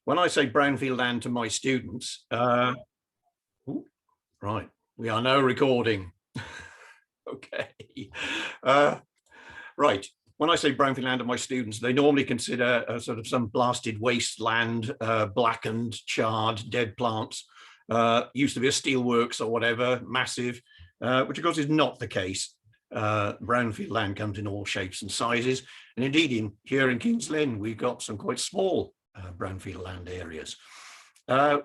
When I say brownfield land to my students, ooh, right, we are now recording. Okay. Right. When I say brownfield land to my students, they normally consider sort of some blasted wasteland, blackened, charred, dead plants. Used to be a steelworks or whatever, massive, which of course is not the case. Brownfield land comes in all shapes and sizes. And indeed, here in Kings Lynn, we've got some quite small brownfield land areas.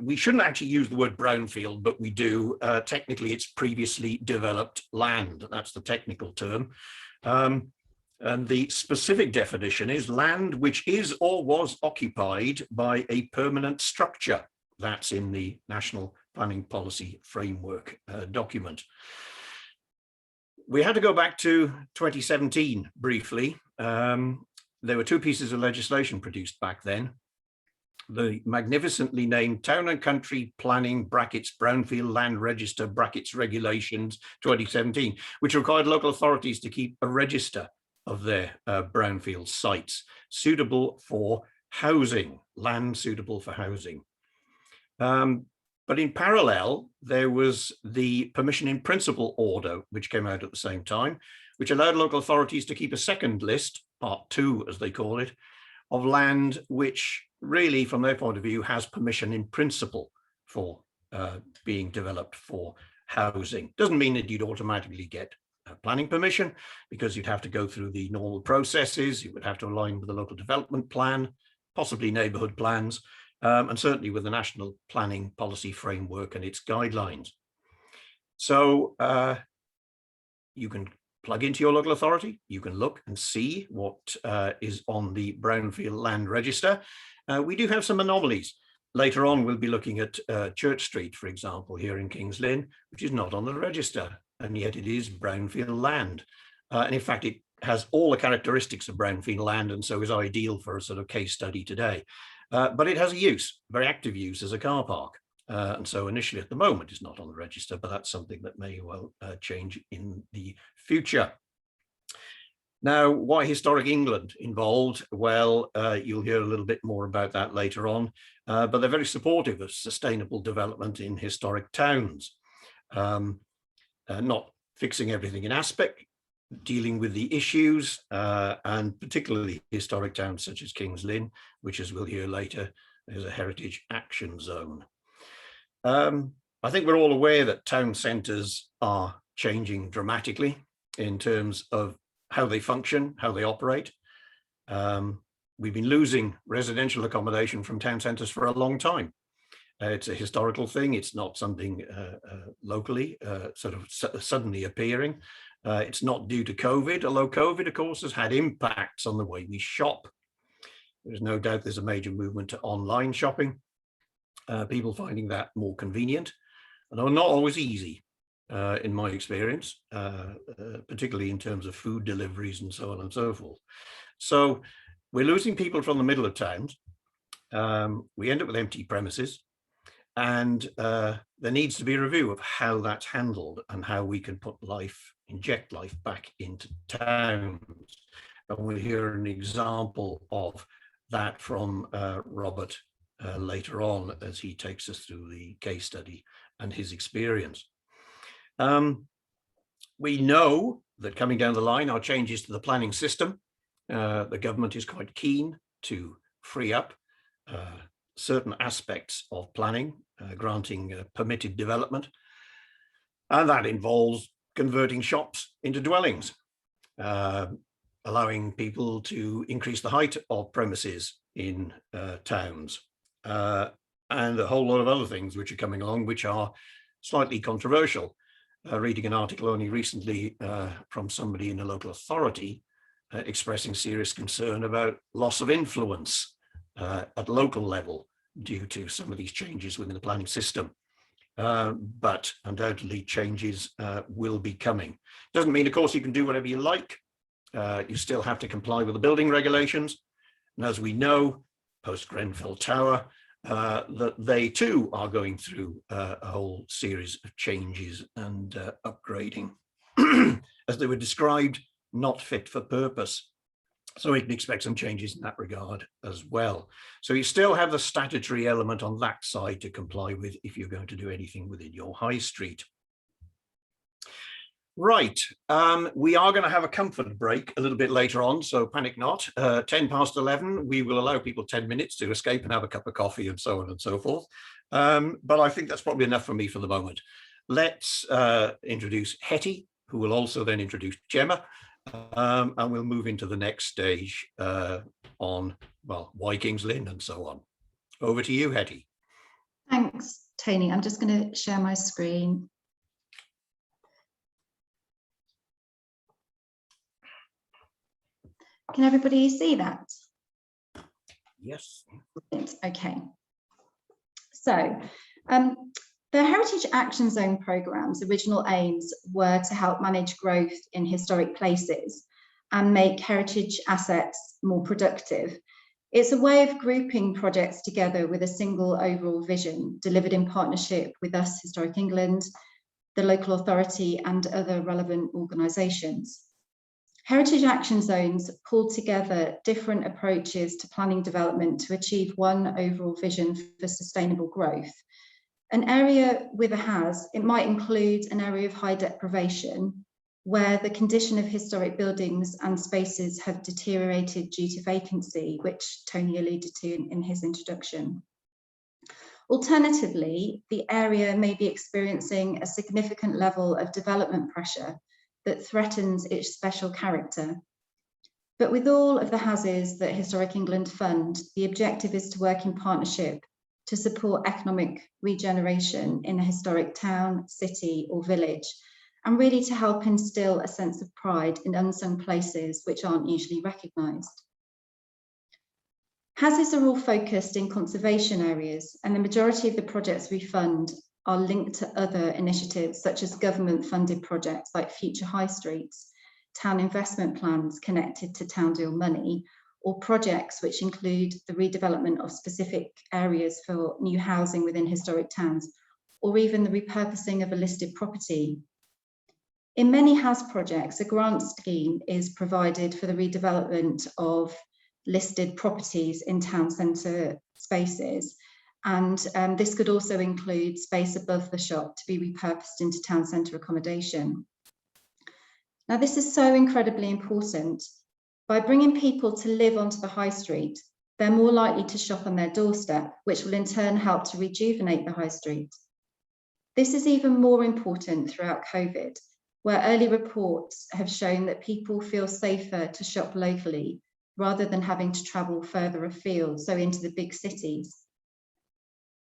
We shouldn't actually use the word brownfield, but we do. Technically, it's previously developed land. That's the technical term. And the specific definition is land which is or was occupied by a permanent structure. That's in the National Planning Policy Framework document. We had to go back to 2017 briefly. There were two pieces of legislation produced back then. The magnificently named Town and Country Planning (brackets Brownfield Land Register (brackets Regulations) 2017, which required local authorities to keep a register of their brownfield sites suitable for housing, land suitable for housing. But in parallel, there was the permission in principle order, which came out at the same time, which allowed local authorities to keep a second list, part 2, as they call it, of land which really, from their point of view, has permission in principle for being developed for housing. Doesn't mean that you'd automatically get planning permission, because you'd have to go through the normal processes. You would have to align with the local development plan, possibly neighbourhood plans, and certainly with the National Planning Policy Framework and its guidelines. So you can plug into your local authority, you can look and see what is on the Brownfield Land Register. We do have some anomalies. Later on, we'll be looking at Church Street, for example, here in Kings Lynn, which is not on the register, and yet it is brownfield land. And in fact, it has all the characteristics of brownfield land, and so is ideal for a sort of case study today. But it has a use, very active use as a car park. And so initially at the moment it's not on the register, but that's something that may well change in the future. Now, why Historic England involved? Well, you'll hear a little bit more about that later on, but they're very supportive of sustainable development in historic towns. Not fixing everything in aspect, dealing with the issues, and particularly historic towns such as Kings Lynn, which, as we'll hear later, is a heritage action zone. I think we're all aware that town centres are changing dramatically in terms of how they function, how they operate. We've been losing residential accommodation from town centres for a long time. It's a historical thing. It's not something locally sort of suddenly appearing. It's not due to COVID, although COVID, of course, has had impacts on the way we shop. There's no doubt there's a major movement to online shopping. People finding that more convenient, although not always easy, in my experience, particularly in terms of food deliveries and so on and so forth. So we're losing people from the middle of towns. We end up with empty premises, and there needs to be a review of how that's handled and how we can put life, inject life back into towns. And we'll hear an example of that from Robert later on as he takes us through the case study and his experience. We know that coming down the line are changes to the planning system. The government is quite keen to free up certain aspects of planning, granting permitted development, and that involves converting shops into dwellings, allowing people to increase the height of premises in towns, and a whole lot of other things which are coming along, which are slightly controversial. Reading an article only recently from somebody in a local authority expressing serious concern about loss of influence at local level due to some of these changes within the planning system. But undoubtedly changes will be coming. Doesn't mean, of course, you can do whatever you like. You still have to comply with the building regulations. And as we know, post Grenfell Tower, that they too are going through a whole series of changes and upgrading. As they were described, not fit for purpose. So we can expect some changes in that regard as well. So you still have the statutory element on that side to comply with if you're going to do anything within your high street. Right, we are going to have a comfort break a little bit later on, so panic not. 10 past 11, we will allow people 10 minutes to escape and have a cup of coffee and so on and so forth. But I think that's probably enough for me for the moment. Let's introduce Hetty, who will also then introduce Gemma, and we'll move into the next stage on, well, why Kings Lynn and so on. Over to you, Hetty. Thanks, Tony. I'm just going to share my screen. Can everybody see that? Yes. Okay. So the Heritage Action Zone programme's original aims were to help manage growth in historic places and make heritage assets more productive. It's a way of grouping projects together with a single overall vision, delivered in partnership with us, Historic England, the local authority and other relevant organisations. Heritage Action Zones pull together different approaches to planning development to achieve one overall vision for sustainable growth. An area with a HAS, it might include an area of high deprivation where the condition of historic buildings and spaces have deteriorated due to vacancy, which Tony alluded to in his introduction. Alternatively, the area may be experiencing a significant level of development pressure that threatens its special character. But with all of the HASs that Historic England fund, the objective is to work in partnership to support economic regeneration in a historic town, city or village, and really to help instill a sense of pride in unsung places which aren't usually recognised. HASs are all focused in conservation areas, and the majority of the projects we fund are linked to other initiatives such as government-funded projects like Future High Streets, town investment plans connected to town deal money, or projects which include the redevelopment of specific areas for new housing within historic towns, or even the repurposing of a listed property. In many HAS projects, a grant scheme is provided for the redevelopment of listed properties in town centre spaces. And this could also include space above the shop to be repurposed into town centre accommodation. Now, this is so incredibly important. By bringing people to live onto the high street, they're more likely to shop on their doorstep, which will in turn help to rejuvenate the high street. This is even more important throughout COVID, where early reports have shown that people feel safer to shop locally rather than having to travel further afield, so into the big cities.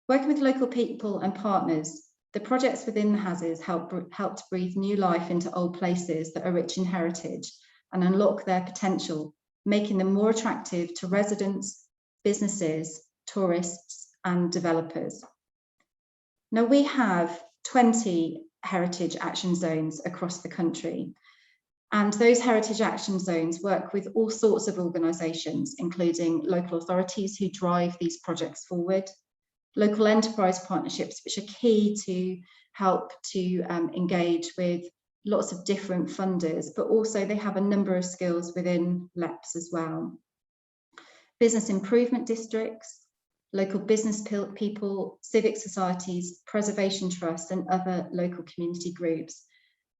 Working with local people and partners, the projects within the HASs help to breathe new life into old places that are rich in heritage and unlock their potential, making them more attractive to residents, businesses, tourists, and developers. Now, we have 20 heritage action zones across the country, and those heritage action zones work with all sorts of organisations, including local authorities who drive these projects forward, local enterprise partnerships, which are key to help to engage with lots of different funders, but also they have a number of skills within LEPs as well. Business improvement districts, local business people, civic societies, preservation trusts, and other local community groups.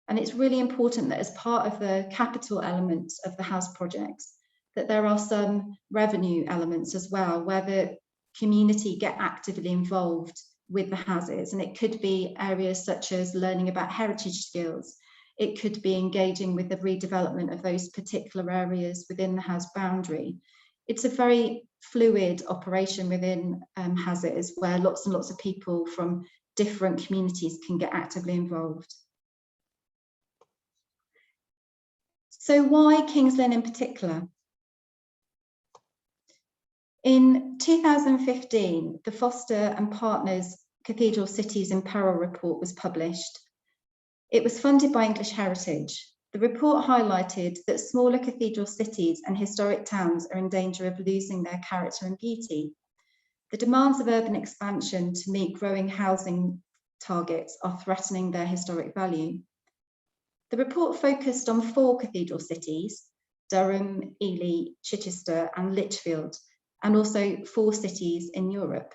And it's really important that as part of the capital elements of the house projects, that there are some revenue elements as well, where the community get actively involved with the houses. And it could be areas such as learning about heritage skills. It could be engaging with the redevelopment of those particular areas within the house boundary. It's a very fluid operation within houses where lots and lots of people from different communities can get actively involved. So why Kings Lynn in particular? In 2015, the Foster and Partners Cathedral Cities in Peril report was published. It was funded by English Heritage. The report highlighted that smaller cathedral cities and historic towns are in danger of losing their character and beauty. The demands of urban expansion to meet growing housing targets are threatening their historic value. The report focused on 4 cathedral cities, Durham, Ely, Chichester and Lichfield, and also 4 cities in Europe.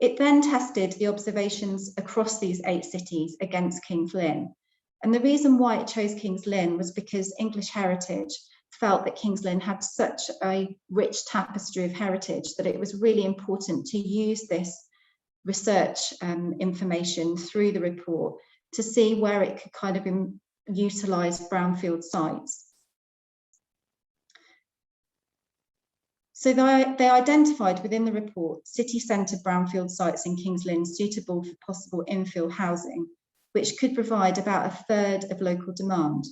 It then tested the observations across these 8 cities against Kings Lynn. And the reason why it chose Kings Lynn was because English Heritage felt that Kings Lynn had such a rich tapestry of heritage that it was really important to use this research information through the report to see where it could kind of utilise brownfield sites. So they identified within the report city centre brownfield sites in Kings Lynn suitable for possible infill housing, which could provide about 1/3 of local demand.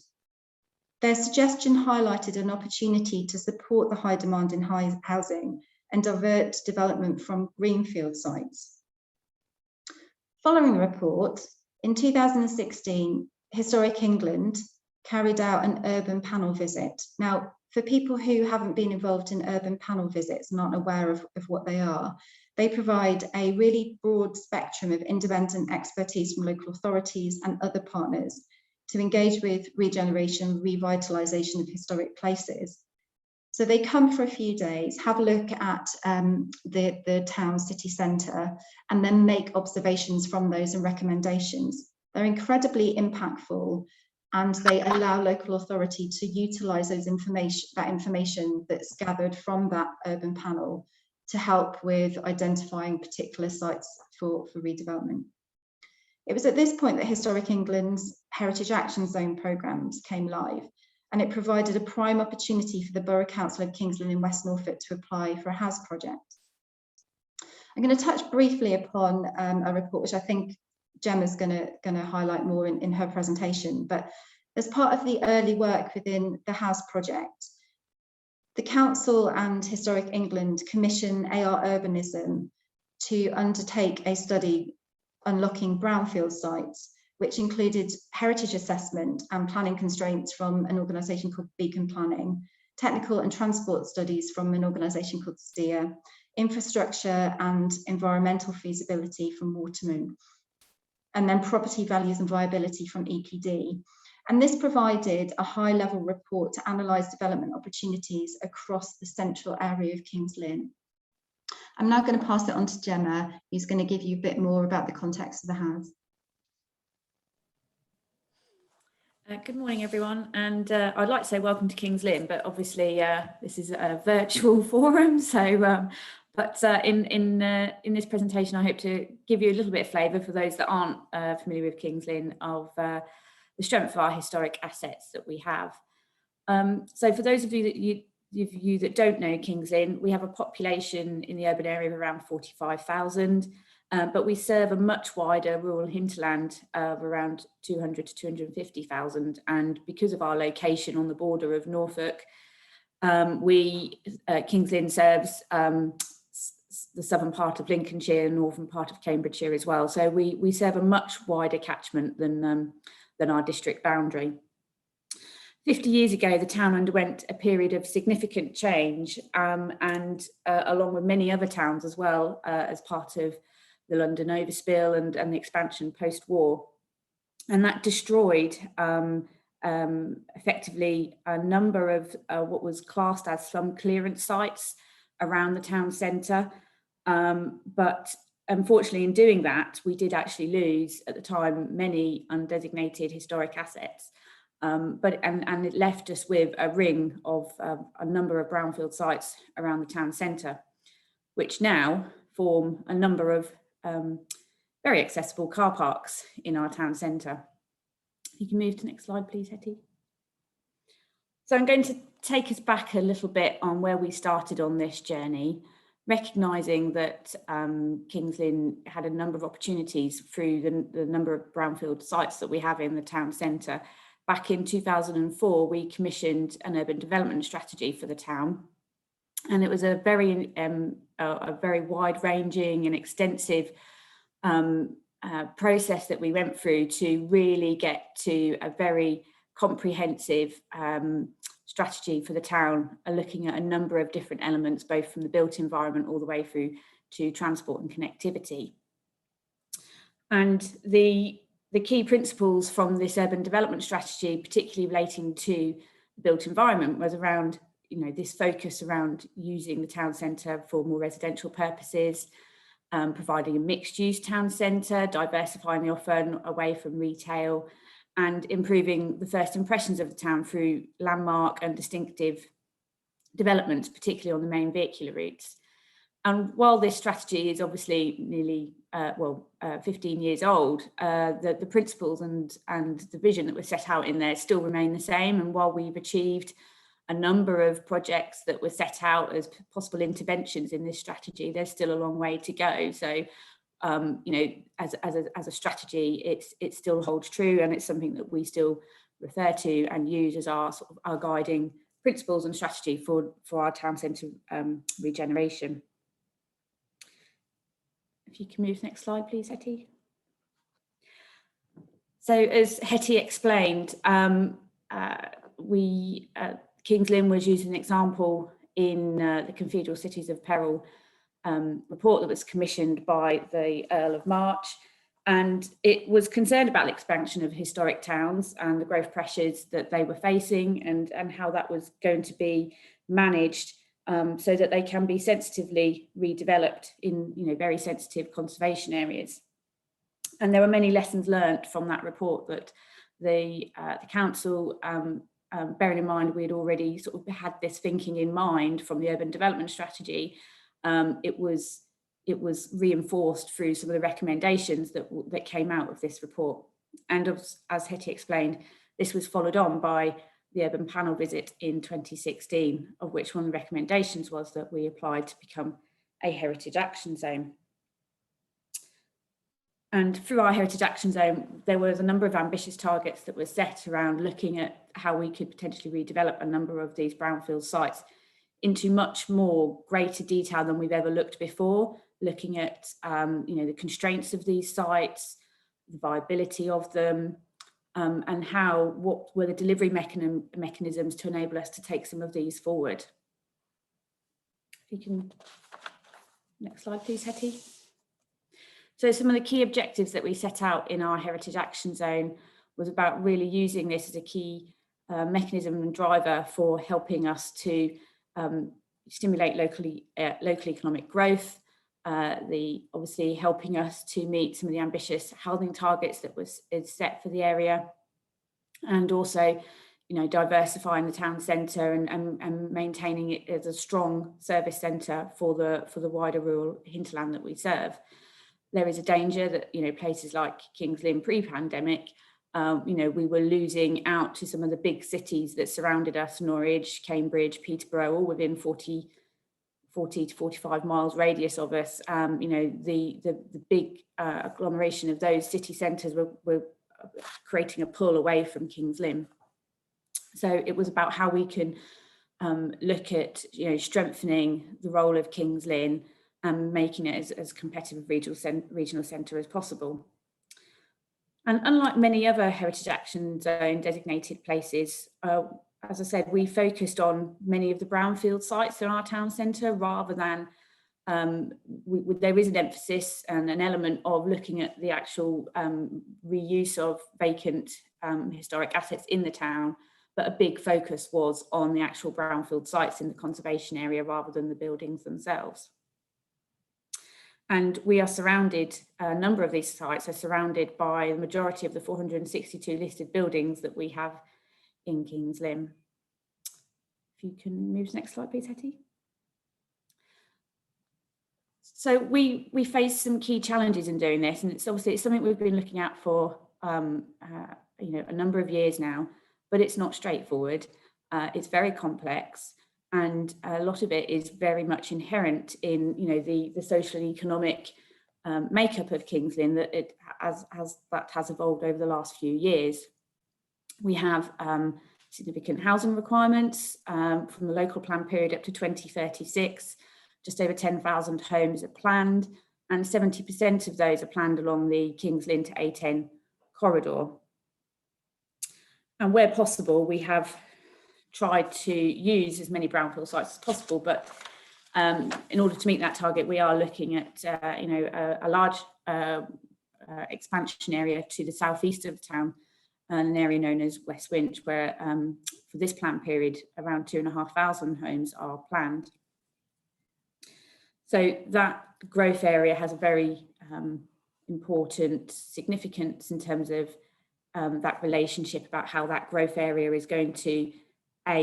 Their suggestion highlighted an opportunity to support the high demand in housing and divert development from greenfield sites. Following the report, in 2016, Historic England carried out an urban panel visit. Now, for people who haven't been involved in urban panel visits and aren't aware of what they are, they provide a really broad spectrum of independent expertise from local authorities and other partners to engage with regeneration, revitalisation of historic places. So they come for a few days, have a look at the town city centre, and then make observations from those and recommendations. They're incredibly impactful, and they allow local authority to utilise that information that's gathered from that urban panel to help with identifying particular sites for redevelopment. It was at this point that Historic England's Heritage Action Zone programmes came live, and it provided a prime opportunity for the Borough Council of Kings Lynn in West Norfolk to apply for a house project. I'm going to touch briefly upon a report which I think Gemma's going to highlight more in her presentation, but as part of the early work within the house project, the Council and Historic England commissioned AR Urbanism to undertake a study unlocking brownfield sites, which included heritage assessment and planning constraints from an organisation called Beacon Planning, technical and transport studies from an organisation called STEER, infrastructure and environmental feasibility from Waterman, and then property values and viability from EPD. And this provided a high-level report to analyse development opportunities across the central area of Kings Lynn. I'm now going to pass it on to Gemma, who's going to give you a bit more about the context of the house. Good morning, everyone, and I'd like to say welcome to Kings Lynn, but obviously this is a virtual forum, so in this presentation I hope to give you a little bit of flavour for those that aren't familiar with Kings Lynn of the strength of our historic assets that we have. So for those of you that don't know Kings Lynn, we have a population in the urban area of around 45,000. But we serve a much wider rural hinterland of around 200 to 250,000. And because of our location on the border of Norfolk, Kings Lynn serves the southern part of Lincolnshire, northern part of Cambridgeshire as well. So we serve a much wider catchment than our district boundary. 50 years ago, the town underwent a period of significant change, and along with many other towns as well, as part of the London overspill and the expansion post-war. And that destroyed effectively a number of what was classed as slum clearance sites around the town centre. But unfortunately, in doing that, we did actually lose, at the time, many undesignated historic assets. And it left us with a ring of a number of brownfield sites around the town centre, which now form a number of very accessible car parks in our town centre. You can move to the next slide, please, Hetty. So I'm going to take us back a little bit on where we started on this journey, recognising that Kings Lynn had a number of opportunities through the number of brownfield sites that we have in the town centre. Back in 2004, we commissioned an urban development strategy for the town, and it was a very wide-ranging and extensive process that we went through to really get to a very comprehensive strategy for the town, looking at a number of different elements, both from the built environment all the way through to transport and connectivity. And the key principles from this urban development strategy, particularly relating to built environment was around, this focus around using the town centre for more residential purposes, providing a mixed-use town centre, diversifying the offer away from retail, and improving the first impressions of the town through landmark and distinctive developments, particularly on the main vehicular routes. And while this strategy is obviously nearly 15 years old, the principles and the vision that was set out in there still remain the same. And while we've achieved a number of projects that were set out as possible interventions in this strategy, there's still a long way to go. So, as a strategy, it still holds true, and it's something that we still refer to and use as our guiding principles and strategy for our town centre regeneration. If you can move to the next slide, please, Hetty. So as Hetty explained, Kings Lynn was used as an example in the Cathedral Cities of Peril report that was commissioned by the Earl of March, and it was concerned about the expansion of historic towns and the growth pressures that they were facing, and how that was going to be managed so that they can be sensitively redeveloped in very sensitive conservation areas. And there were many lessons learnt from that report that the council, bearing in mind we had already sort of had this thinking in mind from the urban development strategy, it was reinforced through some of the recommendations that came out of this report. And as Hetty explained, this was followed on by the urban panel visit in 2016, of which one of the recommendations was that we applied to become a heritage action zone. And through our heritage action zone, there was a number of ambitious targets that were set around looking at how we could potentially redevelop a number of these brownfield sites into much more greater detail than we've ever looked before, looking at the constraints of these sites, the viability of them, and what were the delivery mechanisms to enable us to take some of these forward. If you can, next slide please, Hetty. So some of the key objectives that we set out in our heritage action zone was about really using this as a key mechanism and driver for helping us to stimulate local economic growth, obviously helping us to meet some of the ambitious housing targets that is set for the area, and also diversifying the town centre and maintaining it as a strong service centre for the wider rural hinterland that we serve. There is a danger that places like Kings Lynn pre-pandemic, we were losing out to some of the big cities that surrounded us: Norwich, Cambridge, Peterborough, all within 40 to 45 miles radius of us. The big agglomeration of those city centres were creating a pull away from Kings Lynn. So it was about how we can look at strengthening the role of Kings Lynn and making it as competitive a regional centre as possible. And unlike many other heritage action zone designated places, as I said, we focused on many of the brownfield sites in our town centre, rather than there is an emphasis and an element of looking at the actual reuse of vacant historic assets in the town, but a big focus was on the actual brownfield sites in the conservation area rather than the buildings themselves. And we are surrounded, a number of these sites are surrounded by the majority of the 462 listed buildings that we have in Kings Lynn. If you can move to the next slide, please, Hetty. So we face some key challenges in doing this, and it's something we've been looking at for a number of years now, but it's not straightforward. It's very complex. And a lot of it is very much inherent in, the social and economic makeup of Kings Lynn that has evolved over the last few years. We have significant housing requirements from the local plan period up to 2036. Just over 10,000 homes are planned, and 70% of those are planned along the Kings Lynn to A10 corridor. And where possible, we have tried to use as many brownfield sites as possible, but in order to meet that target, we are looking at a large expansion area to the southeast of the town, an area known as West Winch, where for this plan period, around 2,500 homes are planned. So that growth area has a very important significance in terms of that relationship about how that growth area is going to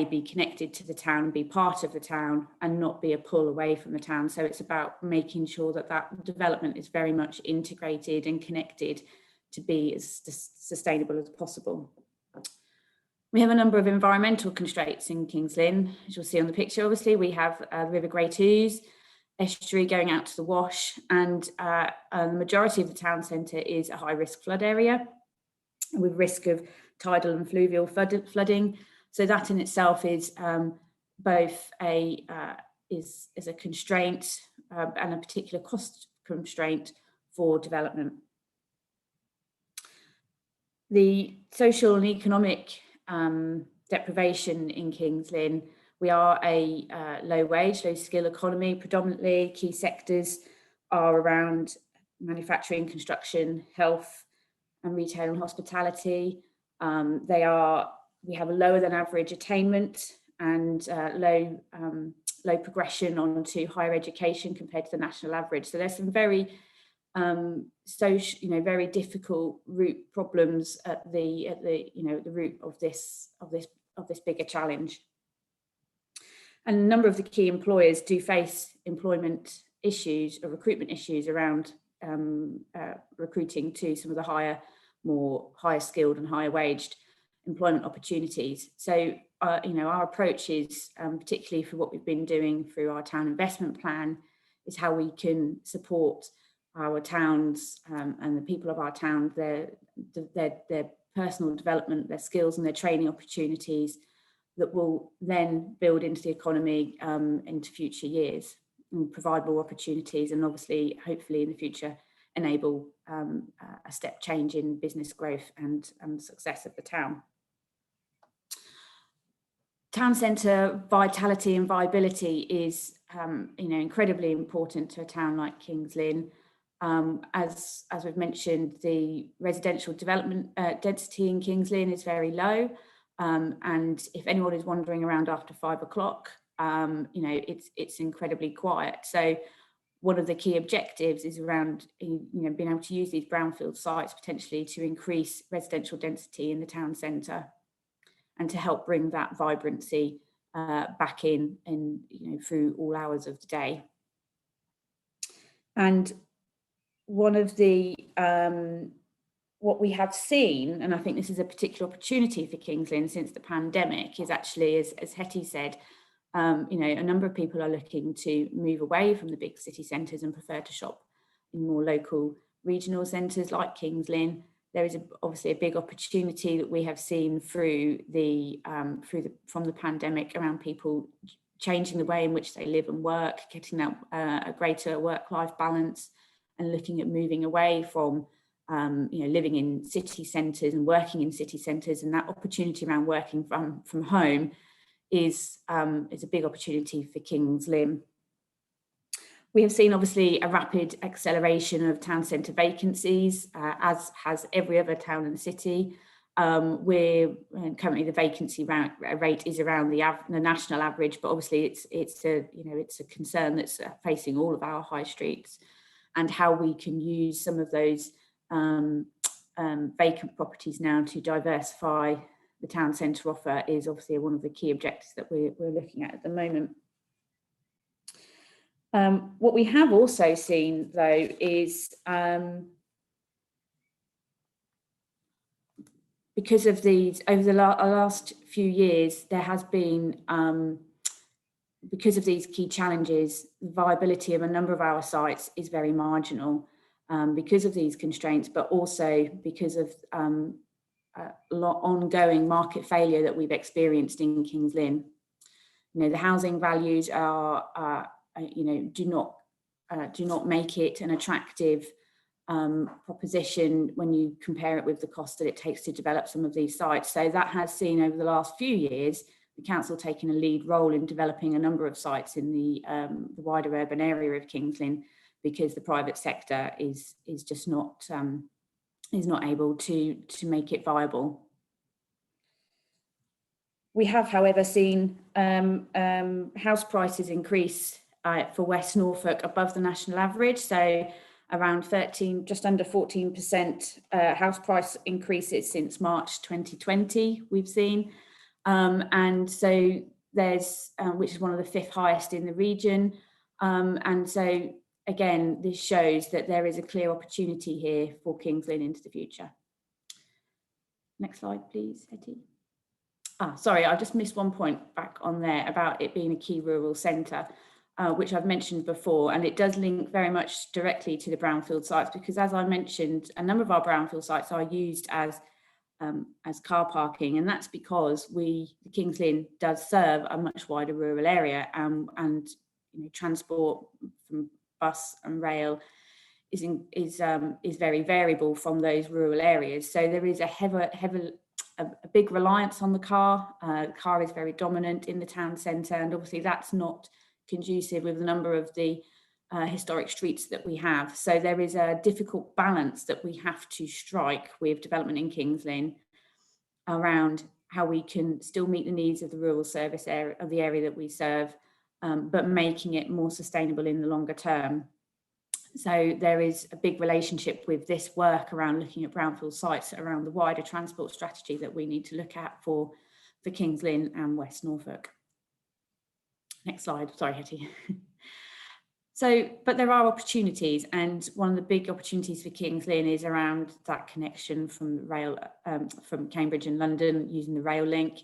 be connected to the town, be part of the town, and not be a pull away from the town. So it's about making sure that that development is very much integrated and connected to be as sustainable as possible. We have a number of environmental constraints in Kings Lynn. As you'll see on the picture, obviously, we have the River Great Ouse, estuary going out to the Wash, and the majority of the town centre is a high-risk flood area with risk of tidal and fluvial flooding. So that in itself is both a constraint and a particular cost constraint for development. The social and economic deprivation in Kings Lynn, we are a low wage, low skill economy predominantly. Key sectors are around manufacturing, construction, health and retail and hospitality. We have a lower than average attainment and low progression onto higher education compared to the national average. So there's some very very difficult root problems at the root of this bigger challenge. And a number of the key employers do face employment issues or recruitment issues around recruiting to some of the higher skilled and higher waged employment opportunities. So our approach is particularly for what we've been doing through our town investment plan is how we can support our towns and the people of our town, their personal development, their skills and their training opportunities that will then build into the economy into future years and provide more opportunities, and obviously hopefully in the future enable a step change in business growth and success of the town. Town centre vitality and viability is incredibly important to a town like Kings Lynn. As we've mentioned, the residential development density in Kings Lynn is very low, and if anyone is wandering around after 5 o'clock, it's incredibly quiet. So one of the key objectives is around being able to use these brownfield sites potentially to increase residential density in the town centre and to help bring that vibrancy back in through all hours of the day. And one of the what we have seen, and I think this is a particular opportunity for Kings Lynn since the pandemic, is actually, as Hetty said, a number of people are looking to move away from the big city centres and prefer to shop in more local regional centres like Kings Lynn. There is obviously a big opportunity that we have seen from the pandemic around people changing the way in which they live and work, getting that a greater work-life balance, and looking at moving away from living in city centres and working in city centres. And that opportunity around working from home is a big opportunity for Kings Lynn. We have seen obviously a rapid acceleration of town centre vacancies, as has every other town in the city. Currently the vacancy rate is around the national average, but obviously it's a concern that's facing all of our high streets, and how we can use some of those vacant properties now to diversify the town centre offer is obviously one of the key objectives that we're looking at the moment. What we have also seen though is because of these, over the last few years, there has been, because of these key challenges, the viability of a number of our sites is very marginal because of these constraints, but also because of ongoing market failure that we've experienced in Kings Lynn. The housing values are do not make it an attractive proposition when you compare it with the cost that it takes to develop some of these sites. So that has seen over the last few years the council taking a lead role in developing a number of sites in the wider urban area of Kings Lynn, because the private sector is just not able to make it viable. We have, however, seen house prices increase for West Norfolk above the national average. So around 13, just under 14% house price increases since March 2020 we've seen. And so there's, which is one of the 5th highest in the region. And so again, this shows that there is a clear opportunity here for Kings Lynn into the future. Next slide, please, Hetty. Sorry, I just missed one point back on there about it being a key rural centre, which I've mentioned before, and it does link very much directly to the brownfield sites, because as I mentioned, a number of our brownfield sites are used as car parking, and that's because the Kings Lynn does serve a much wider rural area, and you know, transport from bus and rail is very variable from those rural areas. So there is a big reliance on the car. The car is very dominant in the town centre, and obviously that's not conducive with a number of the historic streets that we have. So there is a difficult balance that we have to strike with development in Kings Lynn around how we can still meet the needs of the rural service area, of the area that we serve, but making it more sustainable in the longer term. So there is a big relationship with this work around looking at brownfield sites around the wider transport strategy that we need to look at for Kings Lynn and West Norfolk. Next slide, sorry Hetty. So, but there are opportunities, and one of the big opportunities for Kings Lynn is around that connection from rail, from Cambridge and London using the rail link.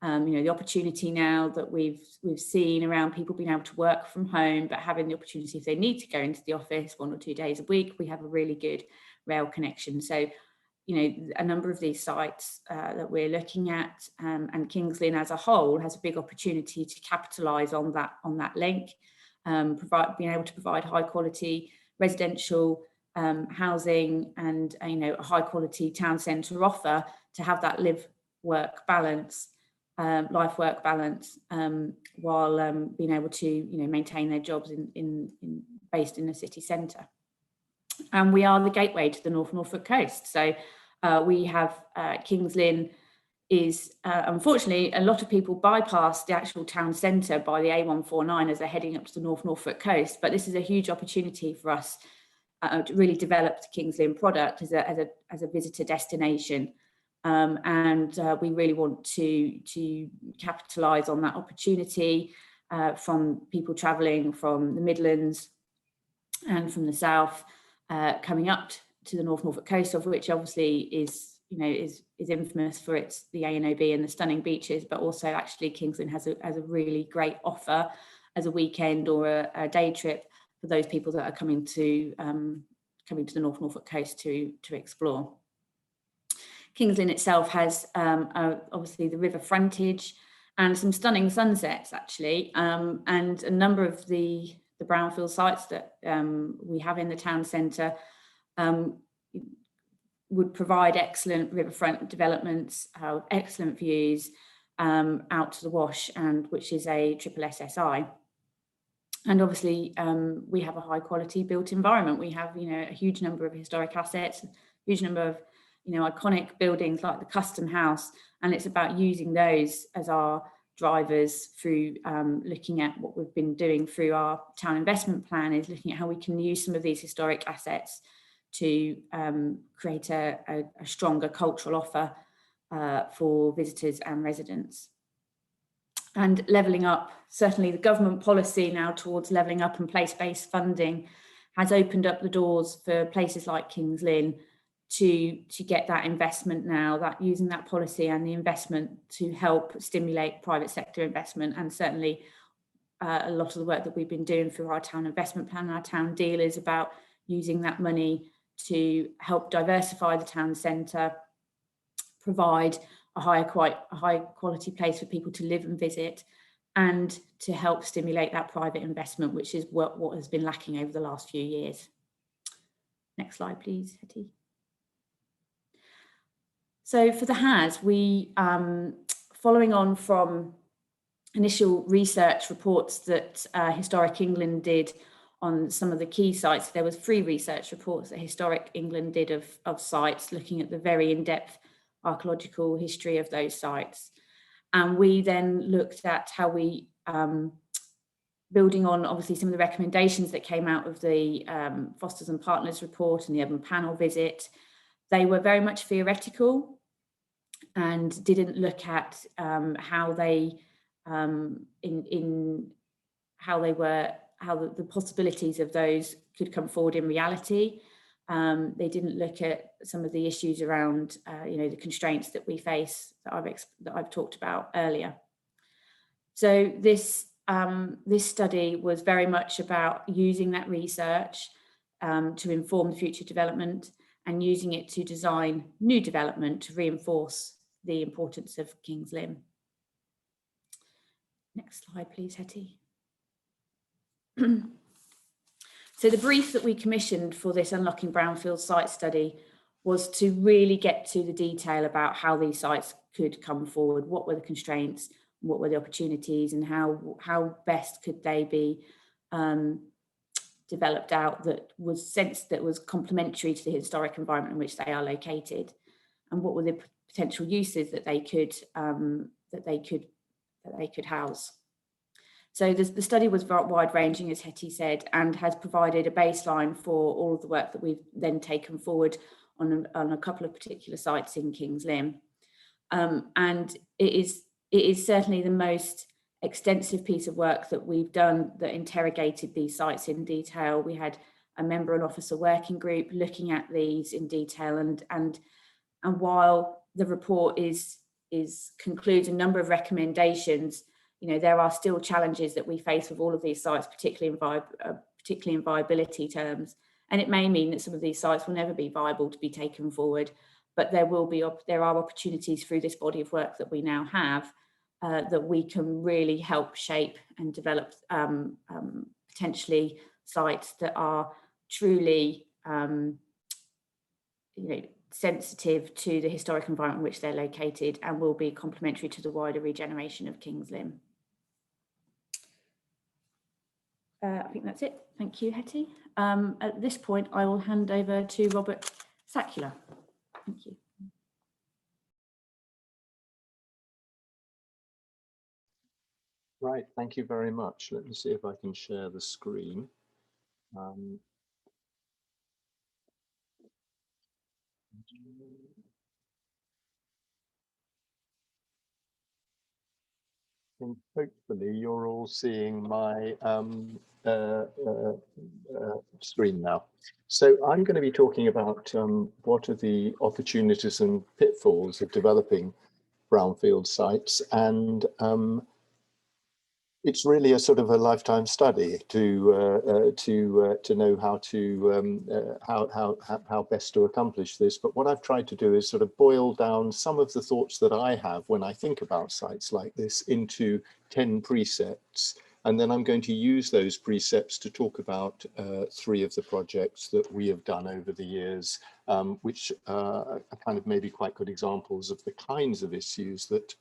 You know, the opportunity now that we've seen around people being able to work from home, but having the opportunity if they need to go into the office 1 or 2 days a week, we have a really good rail connection. So, you know, a number of these sites that we're looking at, and Kings Lynn as a whole has a big opportunity to capitalise on that link, being able to provide high quality residential housing and you know, a high quality town centre offer to have that live work balance. Life work balance, while being able to, you know, maintain their jobs based in the city centre. And we are the gateway to the North Norfolk coast. So we have Kings Lynn is unfortunately a lot of people bypass the actual town centre by the A149 as they're heading up to the North Norfolk coast. But this is a huge opportunity for us to really develop the Kings Lynn product as a visitor destination. And we really want to capitalise on that opportunity from people travelling from the Midlands and from the south, coming up to the North Norfolk coast, of which obviously is, you know, is infamous for the ANOB and the stunning beaches, but also actually Kings Lynn has a really great offer as a weekend or a day trip for those people that are coming to the North Norfolk coast to explore. Kings Lynn itself has obviously the river frontage and some stunning sunsets actually, and a number of the brownfield sites that we have in the town centre would provide excellent riverfront developments, excellent views out to the Wash, and which is a triple SSI. And obviously we have a high quality built environment. We have, you know, a huge number of historic assets, a huge number of, you know, iconic buildings like the Custom House, and it's about using those as our drivers through looking at what we've been doing through our town investment plan, is looking at how we can use some of these historic assets to create a stronger cultural offer for visitors and residents. And levelling up, certainly the government policy now towards levelling up and place-based funding has opened up the doors for places like Kings Lynn to get that investment now, that using that policy and the investment to help stimulate private sector investment. And certainly a lot of the work that we've been doing through our town investment plan, our town deal, is about using that money to help diversify the town centre, provide a high quality place for people to live and visit, and to help stimulate that private investment, which is what has been lacking over the last few years. Next slide, please, Hetty. So for the HAS, we, following on from initial research reports that Historic England did on some of the key sites, there was 3 research reports that Historic England did of sites, looking at the very in-depth archaeological history of those sites. And we then looked at how we, building on obviously some of the recommendations that came out of the Fosters and Partners report and the urban panel visit, they were very much theoretical and didn't look at how they how the possibilities of those could come forward in reality. They didn't look at some of the issues around the constraints that we face that I've talked about earlier. So this study was very much about using that research to inform the future development and using it to design new development to reinforce the importance of Kings Lynn. Next slide, please, Hetty. So the brief that we commissioned for this Unlocking Brownfield site study was to really get to the detail about how these sites could come forward, what were the constraints, what were the opportunities, and how best could they be developed out that was complementary to the historic environment in which they are located, and what were the potential uses that they could house. So the study was wide-ranging, as Hetty said, and has provided a baseline for all of the work that we've then taken forward on a couple of particular sites in Kings Lynn. And it is certainly the most extensive piece of work that we've done that interrogated these sites in detail. We had a member and officer working group looking at these in detail, and while the report concludes a number of recommendations, there are still challenges that we face with all of these sites, particularly in viability terms. And it may mean that some of these sites will never be viable to be taken forward, but there are opportunities through this body of work that we now have that we can really help shape and develop potentially sites that are truly sensitive to the historic environment in which they're located and will be complementary to the wider regeneration of Kings Lynn. I think that's it. Thank you, Hetty. At this point, I will hand over to Robert Sacula. Thank you. Right, thank you very much. Let me see if I can share the screen. And hopefully you're all seeing my screen now. So I'm going to be talking about what are the opportunities and pitfalls of developing brownfield sites, and it's really a sort of a lifetime study to know how best to accomplish this. But what I've tried to do is sort of boil down some of the thoughts that I have when I think about sites like this into 10 precepts. And then I'm going to use those precepts to talk about 3 of the projects that we have done over the years, which are kind of maybe quite good examples of the kinds of issues that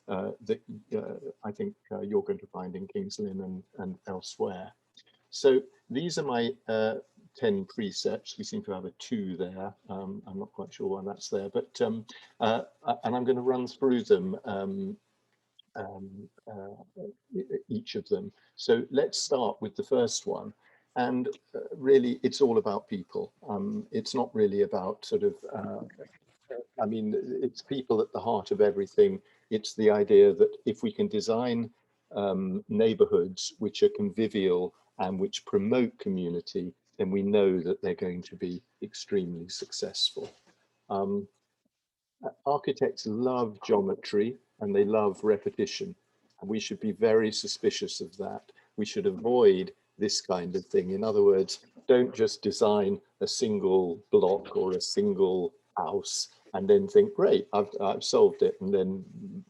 I think you're going to find in Kings Lynn and elsewhere. So these are my 10 precepts. We seem to have a 2 there. I'm not quite sure why that's there, but and I'm going to run through them, each of them. So let's start with the first one. And really, it's all about people. It's not really about sort of, I mean, it's people at the heart of everything. It's the idea that if we can design neighborhoods which are convivial and which promote community, then we know that they're going to be extremely successful. Architects love geometry and they love repetition. And we should be very suspicious of that. We should avoid this kind of thing. In other words, don't just design a single block or a single house and then think, great, I've solved it, and then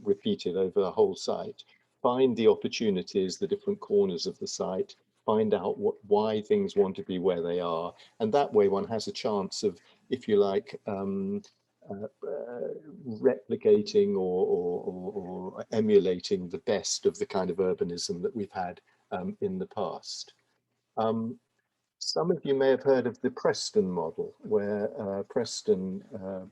repeat it over the whole site. Find the opportunities, the different corners of the site, find out why things want to be where they are. And that way one has a chance of, if you like, replicating or emulating the best of the kind of urbanism that we've had in the past. Some of you may have heard of the Preston model, where Preston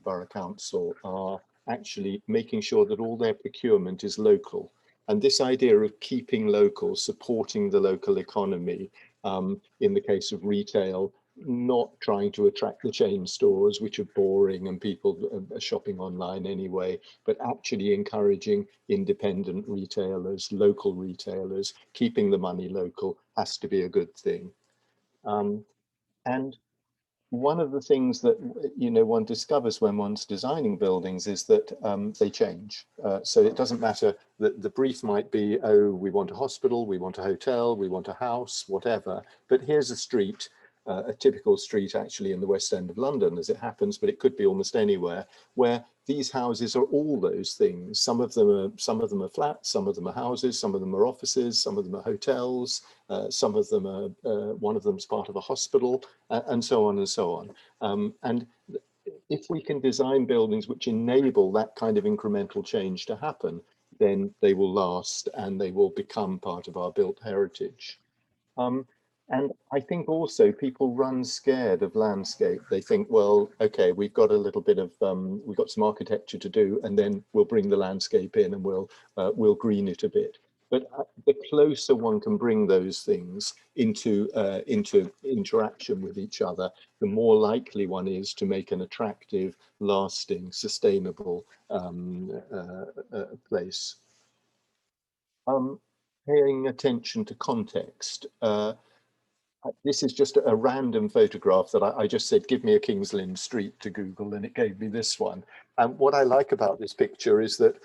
Borough Council are actually making sure that all their procurement is local. And this idea of keeping local, supporting the local economy, in the case of retail, not trying to attract the chain stores, which are boring and people are shopping online anyway, but actually encouraging independent retailers, local retailers, keeping the money local has to be a good thing. And one of the things that one discovers when one's designing buildings is that they change. So it doesn't matter that the brief might be, oh, we want a hospital, we want a hotel, we want a house, whatever. But here's a street, a typical street actually in the West End of London as it happens, but it could be almost anywhere, where these houses are all those things. Some of them are flats, some of them are houses, some of them are offices, some of them are hotels, some of them are, one of them's part of a hospital, and so on and so on. And if we can design buildings which enable that kind of incremental change to happen, then they will last and they will become part of our built heritage. And I think also people run scared of landscape. They think, well, okay, we've got a little bit of, we've got some architecture to do, and then we'll bring the landscape in and we'll green it a bit. But the closer one can bring those things into interaction with each other, the more likely one is to make an attractive, lasting, sustainable place. Paying attention to context. This is just a random photograph that I just said, give me a Kings Lynn street to Google, and it gave me this one. And what I like about this picture is that,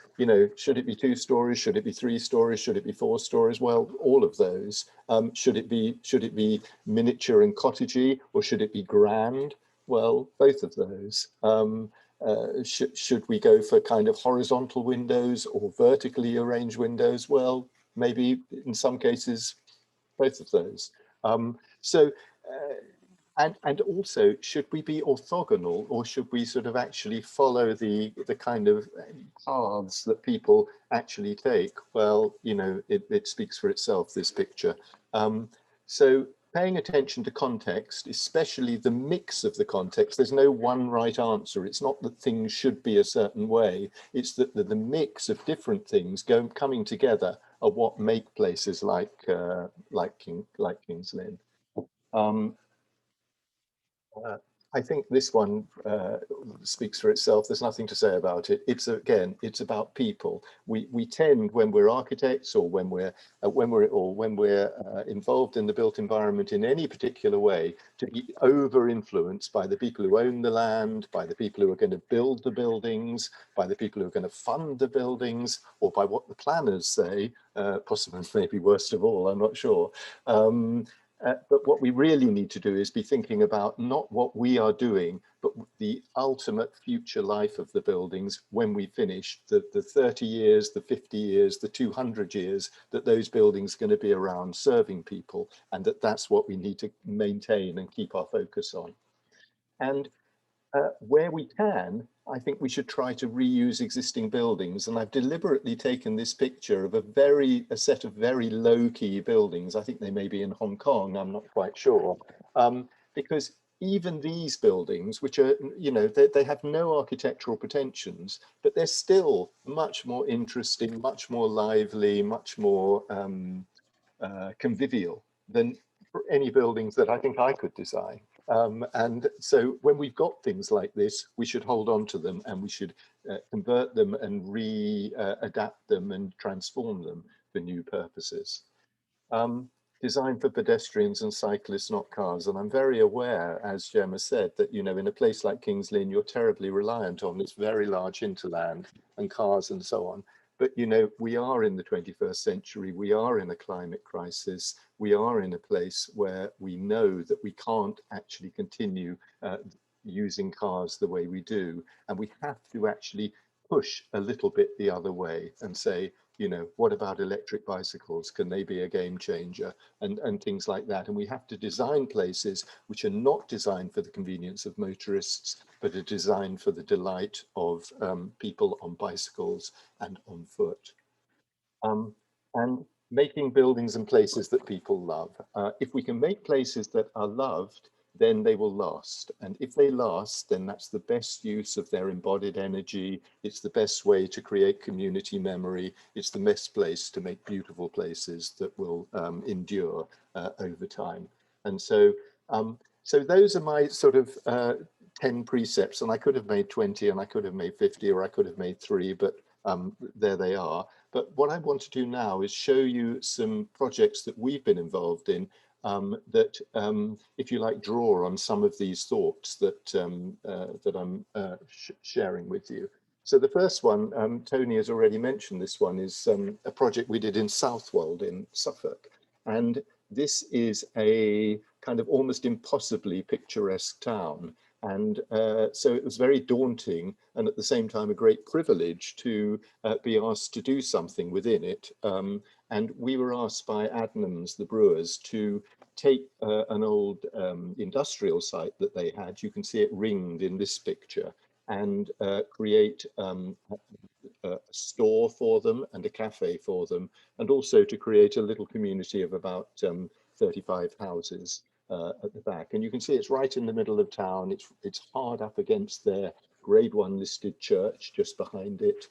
should it be 2 stories? Should it be 3 stories? Should it be 4 stories? Well, all of those. Should it be miniature and cottagey, or should it be grand? Well, both of those. Should we go for kind of horizontal windows or vertically arranged windows? Well, maybe in some cases, both of those. And also, should we be orthogonal, or should we sort of actually follow the kind of paths that people actually take? Well, it speaks for itself, this picture. So paying attention to context, especially the mix of the context, there's no one right answer. It's not that things should be a certain way. It's that the mix of different things coming together are what make places like Kings Lynn. I think this one speaks for itself. There's nothing to say about it. It's about people. We tend, when we're architects or when we're involved in the built environment in any particular way, to be over influenced by the people who own the land, by the people who are going to build the buildings, by the people who are going to fund the buildings, or by what the planners say. Possibly, maybe worst of all, I'm not sure. But what we really need to do is be thinking about not what we are doing, but the ultimate future life of the buildings when we finish, the 30 years, the 50 years, the 200 years that those buildings are going to be around serving people, and that's what we need to maintain and keep our focus on. And where we can, I think we should try to reuse existing buildings. And I've deliberately taken this picture of a set of very low-key buildings. I think they may be in Hong Kong, I'm not quite sure. Because even these buildings, which are, they have no architectural pretensions, but they're still much more interesting, much more lively, much more convivial than any buildings that I think I could design. And so when we've got things like this, we should hold on to them, and we should convert them and adapt them and transform them for new purposes. Design for pedestrians and cyclists, not cars. And I'm very aware, as Gemma said, that, in a place like Kings Lynn, you're terribly reliant on this very large hinterland and cars and so on. But, we are in the 21st century. We are in a climate crisis. We are in a place where we know that we can't actually continue using cars the way we do. And we have to actually push a little bit the other way and say, what about electric bicycles? Can they be a game changer? And things like that. And we have to design places which are not designed for the convenience of motorists, but are designed for the delight of people on bicycles and on foot. And making buildings and places that people love. If we can make places that are loved, then they will last. And if they last, then that's the best use of their embodied energy. It's the best way to create community memory. It's the best place to make beautiful places that will endure over time. And so, so those are my sort of 10 precepts, and I could have made 20, and I could have made 50, or I could have made 3, but there they are. But what I want to do now is show you some projects that we've been involved in that, if you like, draw on some of these thoughts that, that I'm sharing with you. So the first one, Tony has already mentioned this one, is a project we did in Southwold in Suffolk. And this is a kind of almost impossibly picturesque town. And so it was very daunting and at the same time a great privilege to be asked to do something within it. And we were asked by Adnams, the brewers, to take an old industrial site that they had, you can see it ringed in this picture, and create a store for them and a cafe for them, and also to create a little community of about 35 houses at the back. And you can see it's right in the middle of town. It's hard up against their Grade 1 listed church just behind it.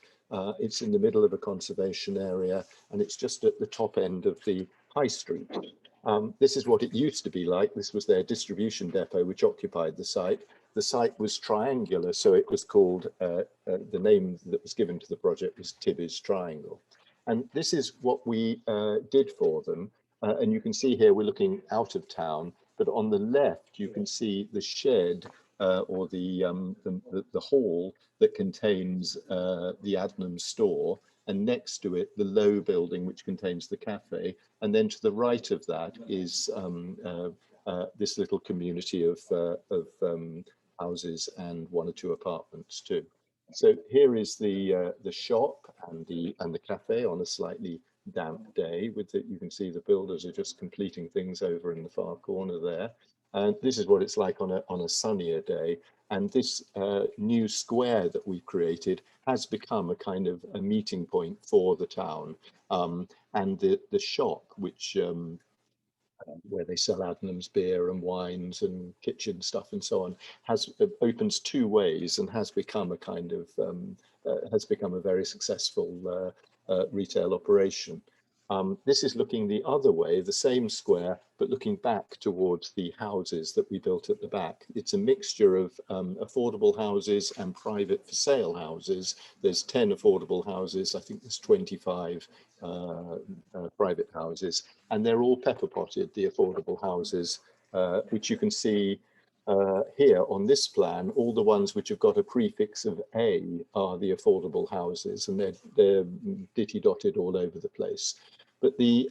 It's in the middle of a conservation area, and it's just at the top end of the high street. This is what it used to be like. This was their distribution depot, which occupied the site. The site was triangular, so it was called, the name that was given to the project was Tibby's Triangle. And this is what we did for them. And you can see here we're looking out of town, but on the left you can see the shed or the hall that contains the Adnams store, and next to it the low building which contains the cafe, and then to the right of that is this little community of houses and 1 or 2 apartments too. So here is the shop and the cafe on a slightly damp day. With it, you can see the builders are just completing things over in the far corner there. And this is what it's like on a sunnier day. And this new square that we've created has become a kind of a meeting point for the town. And the shop, which where they sell Adnams beer and wines and kitchen stuff and so on, opens 2 ways and has become a kind of has become a very successful retail operation. This is looking the other way, the same square, but looking back towards the houses that we built at the back. It's a mixture of affordable houses and private for sale houses. There's 10 affordable houses. I think there's 25 private houses, and they're all pepper potted, the affordable houses, which you can see here on this plan. All the ones which have got a prefix of A are the affordable houses, and they're ditty dotted all over the place. But the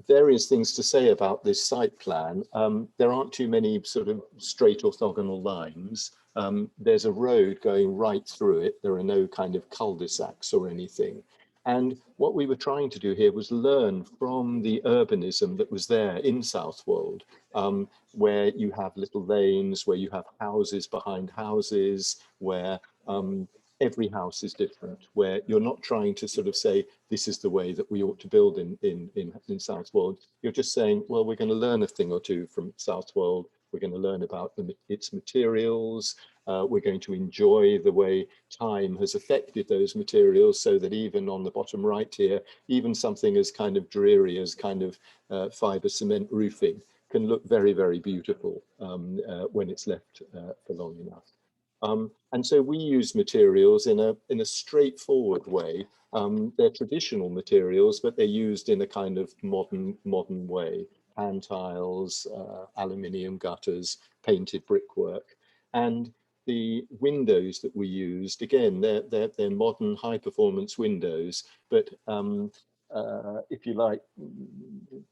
various things to say about this site plan, there aren't too many sort of straight orthogonal lines. There's a road going right through it. There are no kind of cul-de-sacs or anything. And what we were trying to do here was learn from the urbanism that was there in Southwold, where you have little lanes, where you have houses behind houses, where every house is different, where you're not trying to sort of say, this is the way that we ought to build in Southwold. You're just saying, well, we're going to learn a thing or two from Southwold. We're going to learn about its materials. We're going to enjoy the way time has affected those materials, so that even on the bottom right here, even something as kind of dreary as kind of fiber cement roofing can look very, very beautiful when it's left for long enough. And so we use materials in a straightforward way. They're traditional materials, but they're used in a kind of modern way. Hand tiles, aluminium gutters, painted brickwork, and the windows that we used, again, they're modern high-performance windows, but if you like,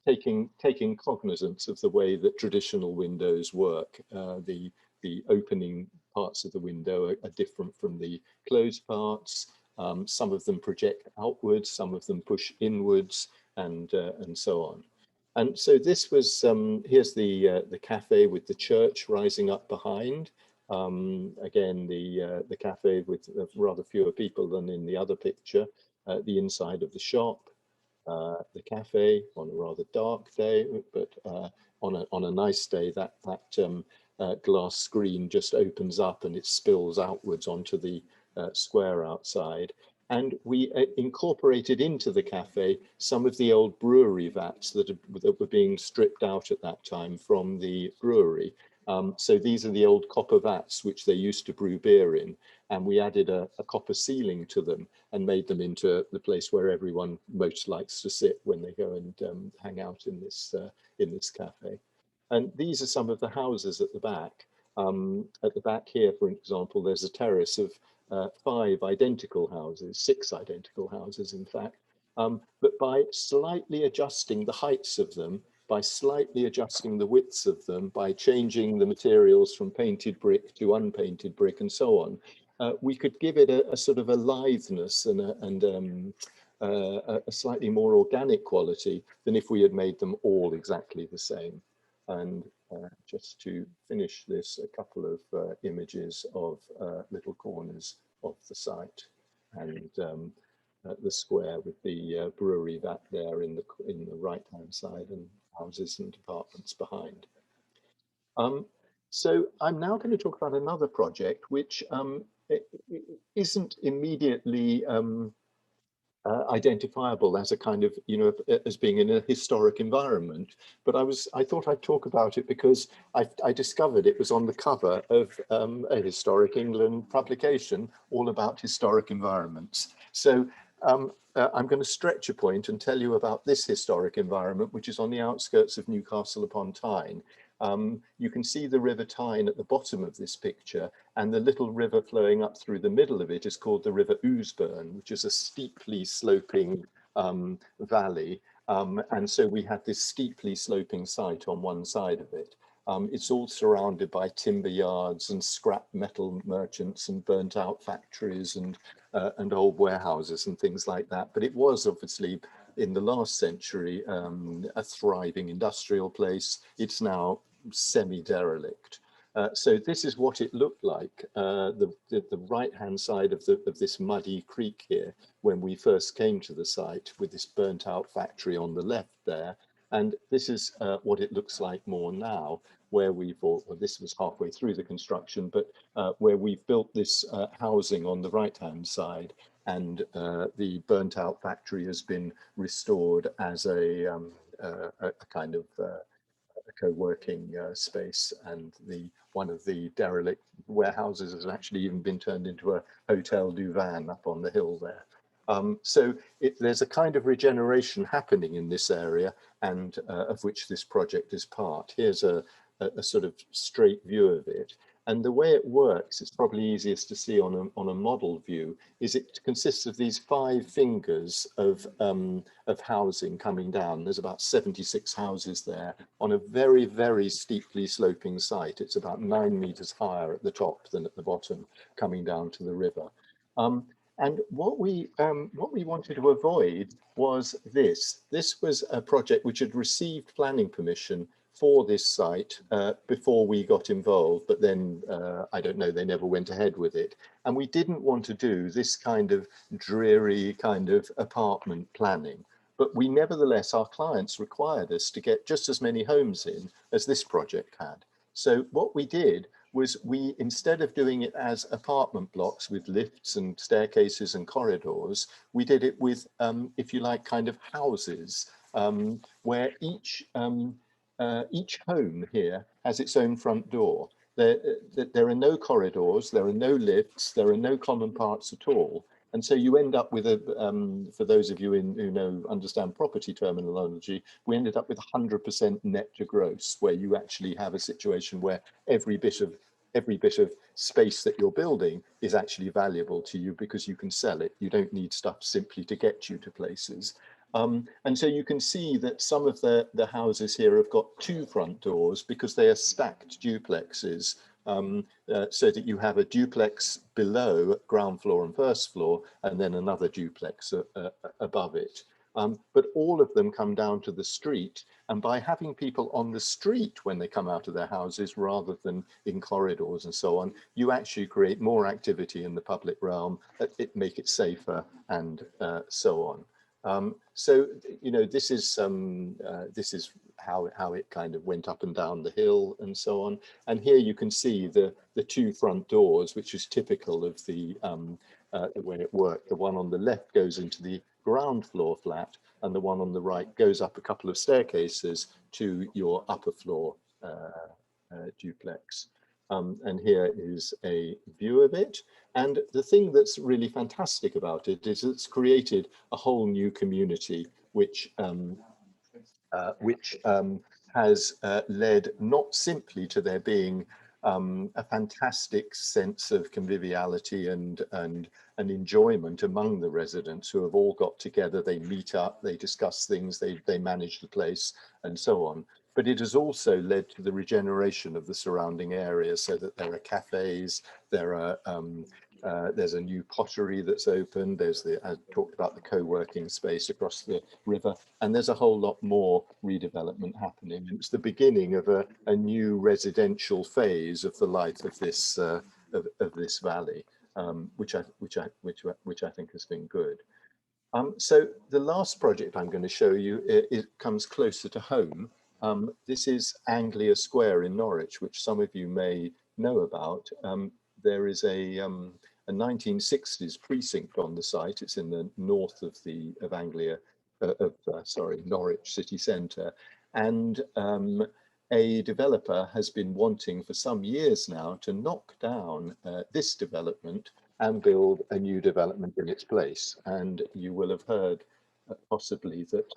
taking cognizance of the way that traditional windows work. The opening parts of the window are different from the closed parts. Some of them project outwards, some of them push inwards, and so on. And so this was, here's the cafe with the church rising up behind. Again, the cafe with rather fewer people than in the other picture, the inside of the shop. the cafe on a rather dark day, but on a nice day, that glass screen just opens up and it spills outwards onto the square outside. And we incorporated into the cafe some of the old brewery vats that were being stripped out at that time from the brewery. So these are the old copper vats which they used to brew beer in, and we added a copper ceiling to them and made them into the place where everyone most likes to sit when they go and hang out in this cafe. And these are some of the houses at the back. At the back here, for example, there's a terrace of 5 identical houses, 6 identical houses, in fact. But by slightly adjusting the heights of them, by slightly adjusting the widths of them, by changing the materials from painted brick to unpainted brick and so on, we could give it a sort of aliveness and a slightly more organic quality than if we had made them all exactly the same. And just to finish this, a couple of images of little corners of the site and the square with the brewery vat there in the right-hand side and houses and apartments behind. So I'm now going to talk about another project which isn't immediately identifiable as a kind of, as being in a historic environment, but I thought I'd talk about it because I discovered it was on the cover of a Historic England publication all about historic environments. So I'm going to stretch a point and tell you about this historic environment, which is on the outskirts of Newcastle upon Tyne. You can see the River Tyne at the bottom of this picture, and the little river flowing up through the middle of it is called the River Ouseburn, which is a steeply sloping valley. And so we had this steeply sloping site on one side of it. It's all surrounded by timber yards and scrap metal merchants and burnt out factories and old warehouses and things like that. But it was obviously, in the last century, a thriving industrial place. It's now semi-derelict. So this is what it looked like, the right-hand side of this muddy creek here when we first came to the site, with this burnt out factory on the left there. And this is what it looks like more now, where well, this was halfway through the construction, but where we've built this housing on the right-hand side, and the burnt out factory has been restored as a kind of a co-working space, and one of the derelict warehouses has actually even been turned into a Hotel du Vin up on the hill there. So there's a kind of regeneration happening in this area, and of which this project is part. Here's a sort of straight view of it. And the way it works, it's probably easiest to see on a model view, is it consists of these 5 fingers of housing coming down. There's about 76 houses there on a very, very steeply sloping site. It's about 9 meters higher at the top than at the bottom, coming down to the river. And what we wanted to avoid was this. This was a project which had received planning permission for this site before we got involved, but then I don't know, they never went ahead with it. And we didn't want to do this kind of dreary kind of apartment planning, but we nevertheless, our clients required us to get just as many homes in as this project had. So what we did was, we, instead of doing it as apartment blocks with lifts and staircases and corridors, we did it with, if you like, kind of houses, where each home here has its own front door. There are no corridors, there are no lifts, there are no common parts at all. And so you end up with for those of you who understand property terminology, we ended up with 100% net to gross, where you actually have a situation where every bit of space that you're building is actually valuable to you because you can sell it. You don't need stuff simply to get you to places. And so you can see that some of the houses here have got 2 front doors because they are stacked duplexes, so that you have a duplex below ground floor and first floor, and then another duplex above it. But all of them come down to the street, and by having people on the street when they come out of their houses rather than in corridors and so on, you actually create more activity in the public realm, make it safer, and so on. So, you know, this is how it kind of went up and down the hill and so on. And here you can see the two front doors, which is typical of the way it worked. The one on the left goes into the ground floor flat, and the one on the right goes up a couple of staircases to your upper floor duplex. And here is a view of it. And the thing that's really fantastic about it is it's created a whole new community, which has led not simply to there being a fantastic sense of conviviality and enjoyment among the residents who have all got together. They meet up, they discuss things, they manage the place, and so on. But it has also led to the regeneration of the surrounding area, so that there are cafes, there's a new pottery that's opened. I talked about the co-working space across the river, and there's a whole lot more redevelopment happening. It's the beginning of a new residential phase of the life of this this valley, which I think has been good. So the last project I'm going to show you, it comes closer to home. This is Anglia Square in Norwich, which some of you may know about. There is a 1960s precinct on the site. It's in the north of Norwich city centre, and a developer has been wanting for some years now to knock down this development and build a new development in its place. And you will have heard possibly that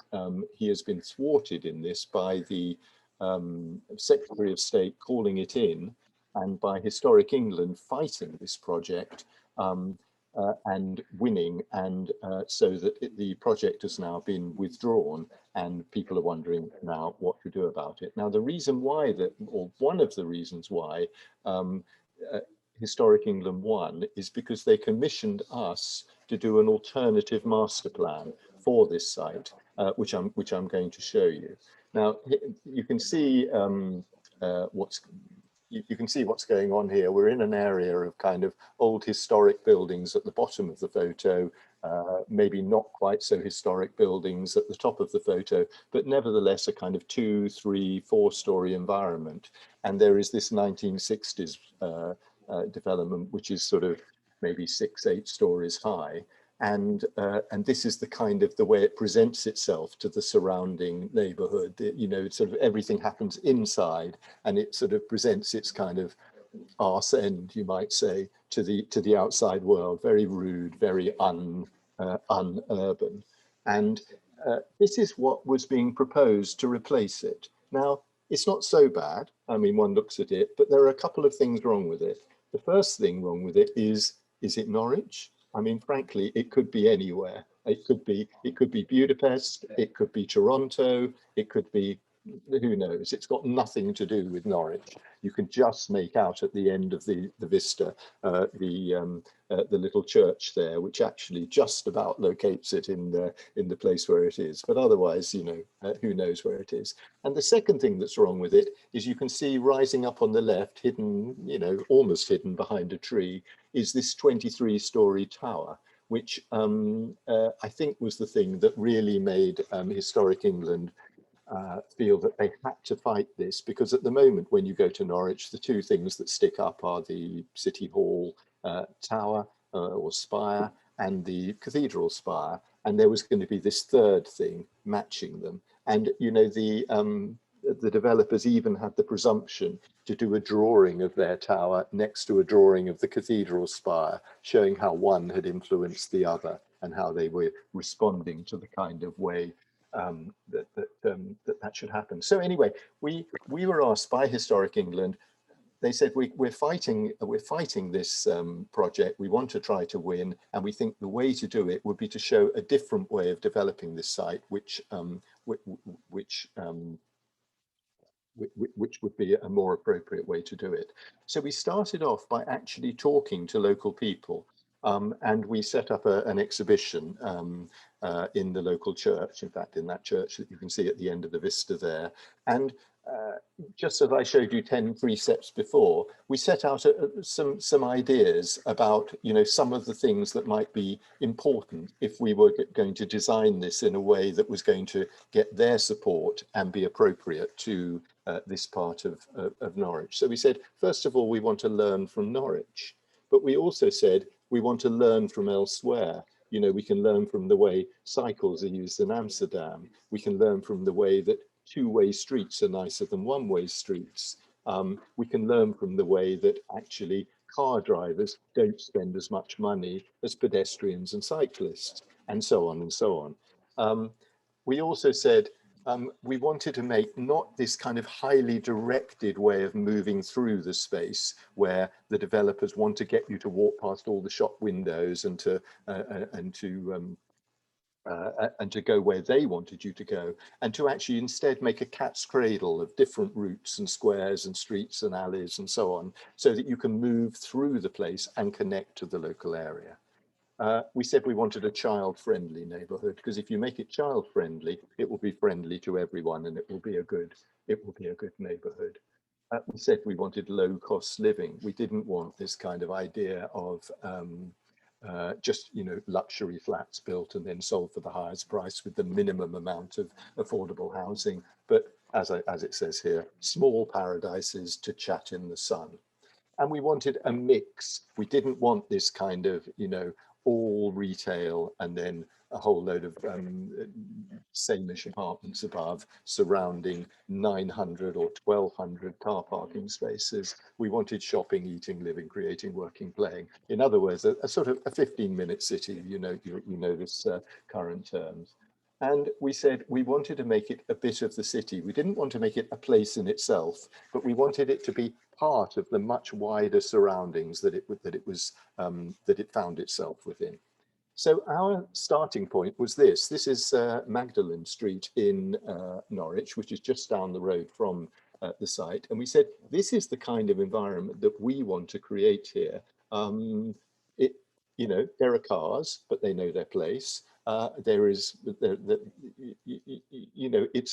he has been thwarted in this by the Secretary of State calling it in, and by Historic England fighting this project and winning, and so that the project has now been withdrawn, and people are wondering now what to do about it. Now, the reason why or one of the reasons why Historic England won is because they commissioned us to do an alternative master plan for this site, which I'm going to show you. Now, you can see you can see what's going on here. We're in an area of kind of old historic buildings at the bottom of the photo, maybe not quite so historic buildings at the top of the photo, but nevertheless a kind of 2, 3, 4-story environment. And there is this 1960s development, which is sort of maybe 6, 8 stories high. And this is the kind of the way it presents itself to the surrounding neighborhood. You know, sort of everything happens inside, and it sort of presents its kind of arse end, you might say, to the outside world. Very rude, very unurban. And this is what was being proposed to replace it. Now, it's not so bad. I mean, one looks at it, but there are a couple of things wrong with it. The first thing wrong with it is it Norwich? I mean, frankly, it could be anywhere. It could be Budapest, it could be Toronto, it could be, who knows? It's got nothing to do with Norwich. You can just make out at the end of the vista the little church there, which actually just about locates it in the place where it is. But otherwise, you know, who knows where it is? And the second thing that's wrong with it is you can see rising up on the left, hidden, you know, almost hidden behind a tree, is this 23-story tower, which I think was the thing that really made Historic England feel that they had to fight this, because at the moment when you go to Norwich, the two things that stick up are the City Hall tower or spire and the Cathedral spire, and there was going to be this third thing matching them. And you know, the developers even had the presumption to do a drawing of their tower next to a drawing of the cathedral spire, showing how one had influenced the other and how they were responding to the kind of way that should happen. So anyway, we were asked by Historic England. They said we're fighting this project. We want to try to win, and we think the way to do it would be to show a different way of developing this site, which would be a more appropriate way to do it. So we started off by actually talking to local people, and we set up an exhibition in the local church, in fact, in that church that you can see at the end of the vista there. And just as I showed you 10 precepts before, we set out some ideas about, you know, some of the things that might be important if we were going to design this in a way that was going to get their support and be appropriate to this part of Norwich. So we said, first of all, we want to learn from Norwich, but we also said we want to learn from elsewhere. You know, we can learn from the way cycles are used in Amsterdam. We can learn from the way that two-way streets are nicer than one-way streets. We can learn from the way that actually car drivers don't spend as much money as pedestrians and cyclists, and so on and so on. We also said we wanted to make not this kind of highly directed way of moving through the space where the developers want to get you to walk past all the shop windows and to go where they wanted you to go, and to actually instead make a cat's cradle of different routes and squares and streets and alleys and so on, so that you can move through the place and connect to the local area. We said we wanted a child-friendly neighborhood, because if you make it child-friendly, it will be friendly to everyone, and it will be a good neighborhood. We said we wanted low-cost living. We didn't want this kind of idea of just, you know, luxury flats built and then sold for the highest price with the minimum amount of affordable housing, but as it says here, small paradises to chat in the sun. And we wanted a mix. We didn't want this kind of, you know, all retail and then a whole load of samish apartments above surrounding 900 or 1200 car parking spaces. We wanted shopping, eating, living, creating, working, playing. In other words, a sort of a 15-minute city, you know this current terms. And we said we wanted to make it a bit of the city. We didn't want to make it a place in itself, but we wanted it to be part of the much wider surroundings that it found itself within. So our starting point was this. This is Magdalen Street in Norwich, which is just down the road from the site. And we said, this is the kind of environment that we want to create here. You know, there are cars, but they know their place. You know, it's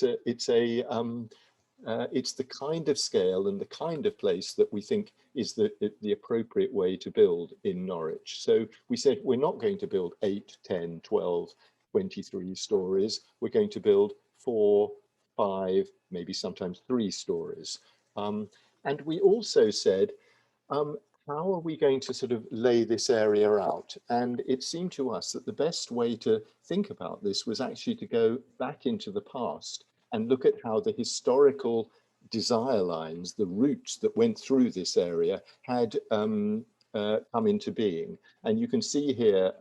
the kind of scale and the kind of place that we think is the appropriate way to build in Norwich. So we said, we're not going to build 8, 10, 12, 23 stories. We're going to build 4, 5, maybe sometimes 3 stories. And we also said, how are we going to sort of lay this area out? And it seemed to us that the best way to think about this was actually to go back into the past and look at how the historical desire lines, the routes that went through this area, had come into being. And you can see here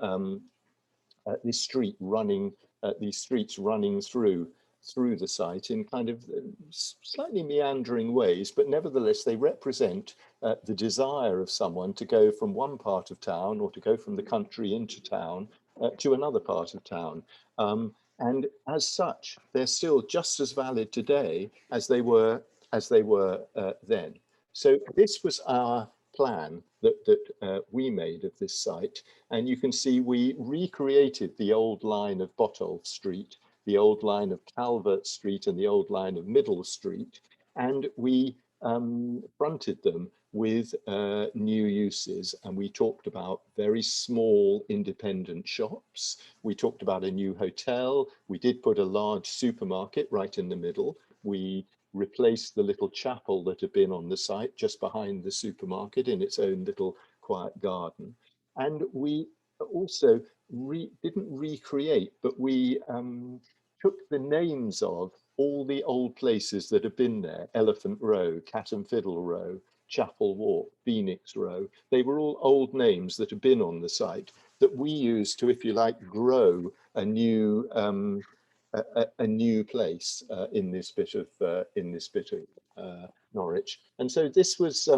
this street running, these streets running through the site in kind of slightly meandering ways, but nevertheless they represent the desire of someone to go from one part of town or to go from the country into town to another part of town. And as such, they're still just as valid today as they were then. So this was our plan that we made of this site. And you can see we recreated the old line of Botolph Street, the old line of Calvert Street and the old line of Middle Street. And we fronted them with new uses. And we talked about very small independent shops. We talked about a new hotel. We did put a large supermarket right in the middle. We replaced the little chapel that had been on the site just behind the supermarket in its own little quiet garden. And we also didn't recreate, but we took the names of all the old places that have been there: Elephant Row, Cat and Fiddle Row, Chapel Walk, Phoenix Row. They were all old names that have been on the site that we used to, if you like, grow a new place in this bit of Norwich. And so this was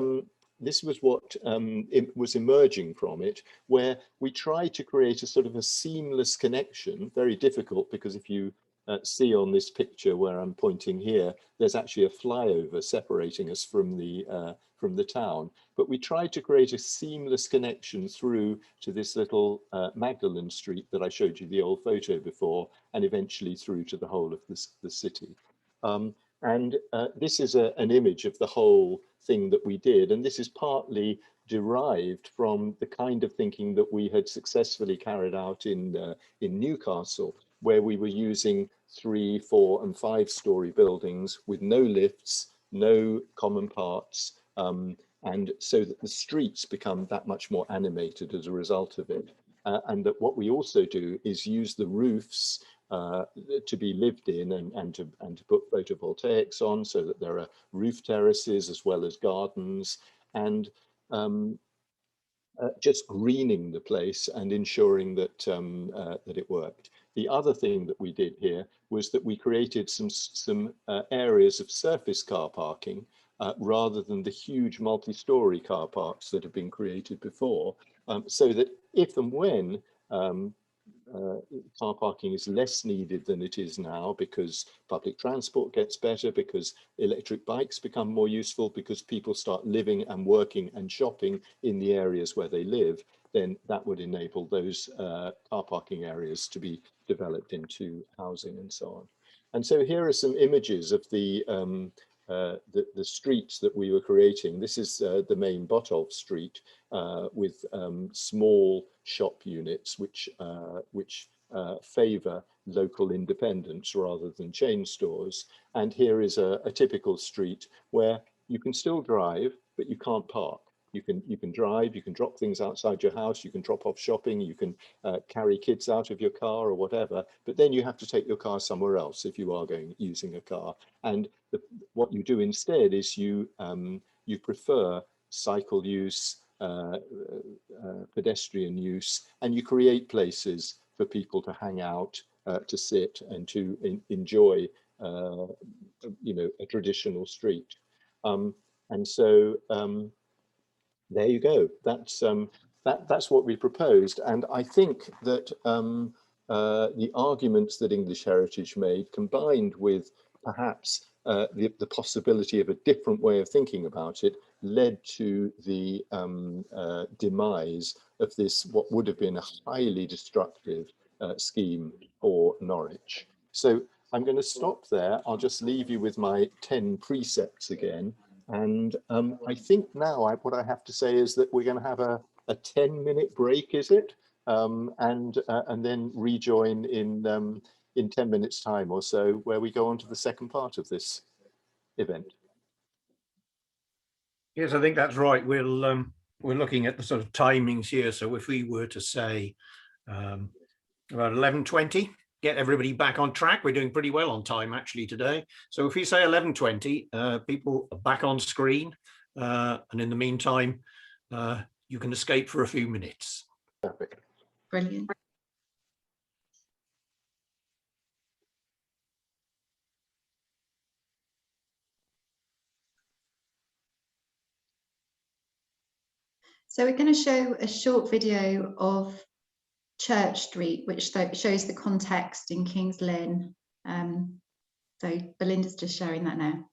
what it was emerging from it, where we tried to create a sort of a seamless connection. Very difficult, because if you see on this picture where I'm pointing here, there's actually a flyover separating us from the town. But we tried to create a seamless connection through to this little Magdalen Street that I showed you the old photo before, and eventually through to the whole of the city. And this is an image of the whole thing that we did. And this is partly derived from the kind of thinking that we had successfully carried out in Newcastle, where we were using 3, 4 and 5-story buildings with no lifts, no common parts, and so that the streets become that much more animated as a result of it. And that what we also do is use the roofs to be lived in and to put photovoltaics on, so that there are roof terraces as well as gardens, and just greening the place and ensuring that that it worked. The other thing that we did here was that we created some areas of surface car parking rather than the huge multi-story car parks that have been created before, so that if and when car parking is less needed than it is now, because public transport gets better, because electric bikes become more useful, because people start living and working and shopping in the areas where they live, then that would enable those car parking areas to be developed into housing and so on. And so here are some images of the streets that we were creating. This is the main Botolph Street with small shop units which favour local independence rather than chain stores. And here is a typical street where you can still drive, but you can't park. You can drive, you can drop things outside your house, you can drop off shopping, you can carry kids out of your car or whatever, but then you have to take your car somewhere else if you are using a car. And what you do instead is you prefer cycle use, pedestrian use, and you create places for people to hang out, to sit and to enjoy, a traditional street. And so there you go. That's what we proposed, and I think that the arguments that English Heritage made, combined with perhaps the possibility of a different way of thinking about it, led to the demise of this, what would have been a highly destructive scheme for Norwich. So I'm going to stop there. I'll just leave you with my 10 precepts again. And I think now what I have to say is that we're going to have a 10-minute break, is it? And then rejoin in 10 minutes time or so, where we go on to the second part of this event. Yes, I think that's right. We're looking at the sort of timings here. So if we were to say about 11:20, get everybody back on track. We're doing pretty well on time actually today. So if we say 11:20, people are back on screen, and in the meantime, you can escape for a few minutes. Perfect. Brilliant. So we're going to show a short video of Church Street, which shows the context in Kings Lynn. So Belinda's just sharing that now.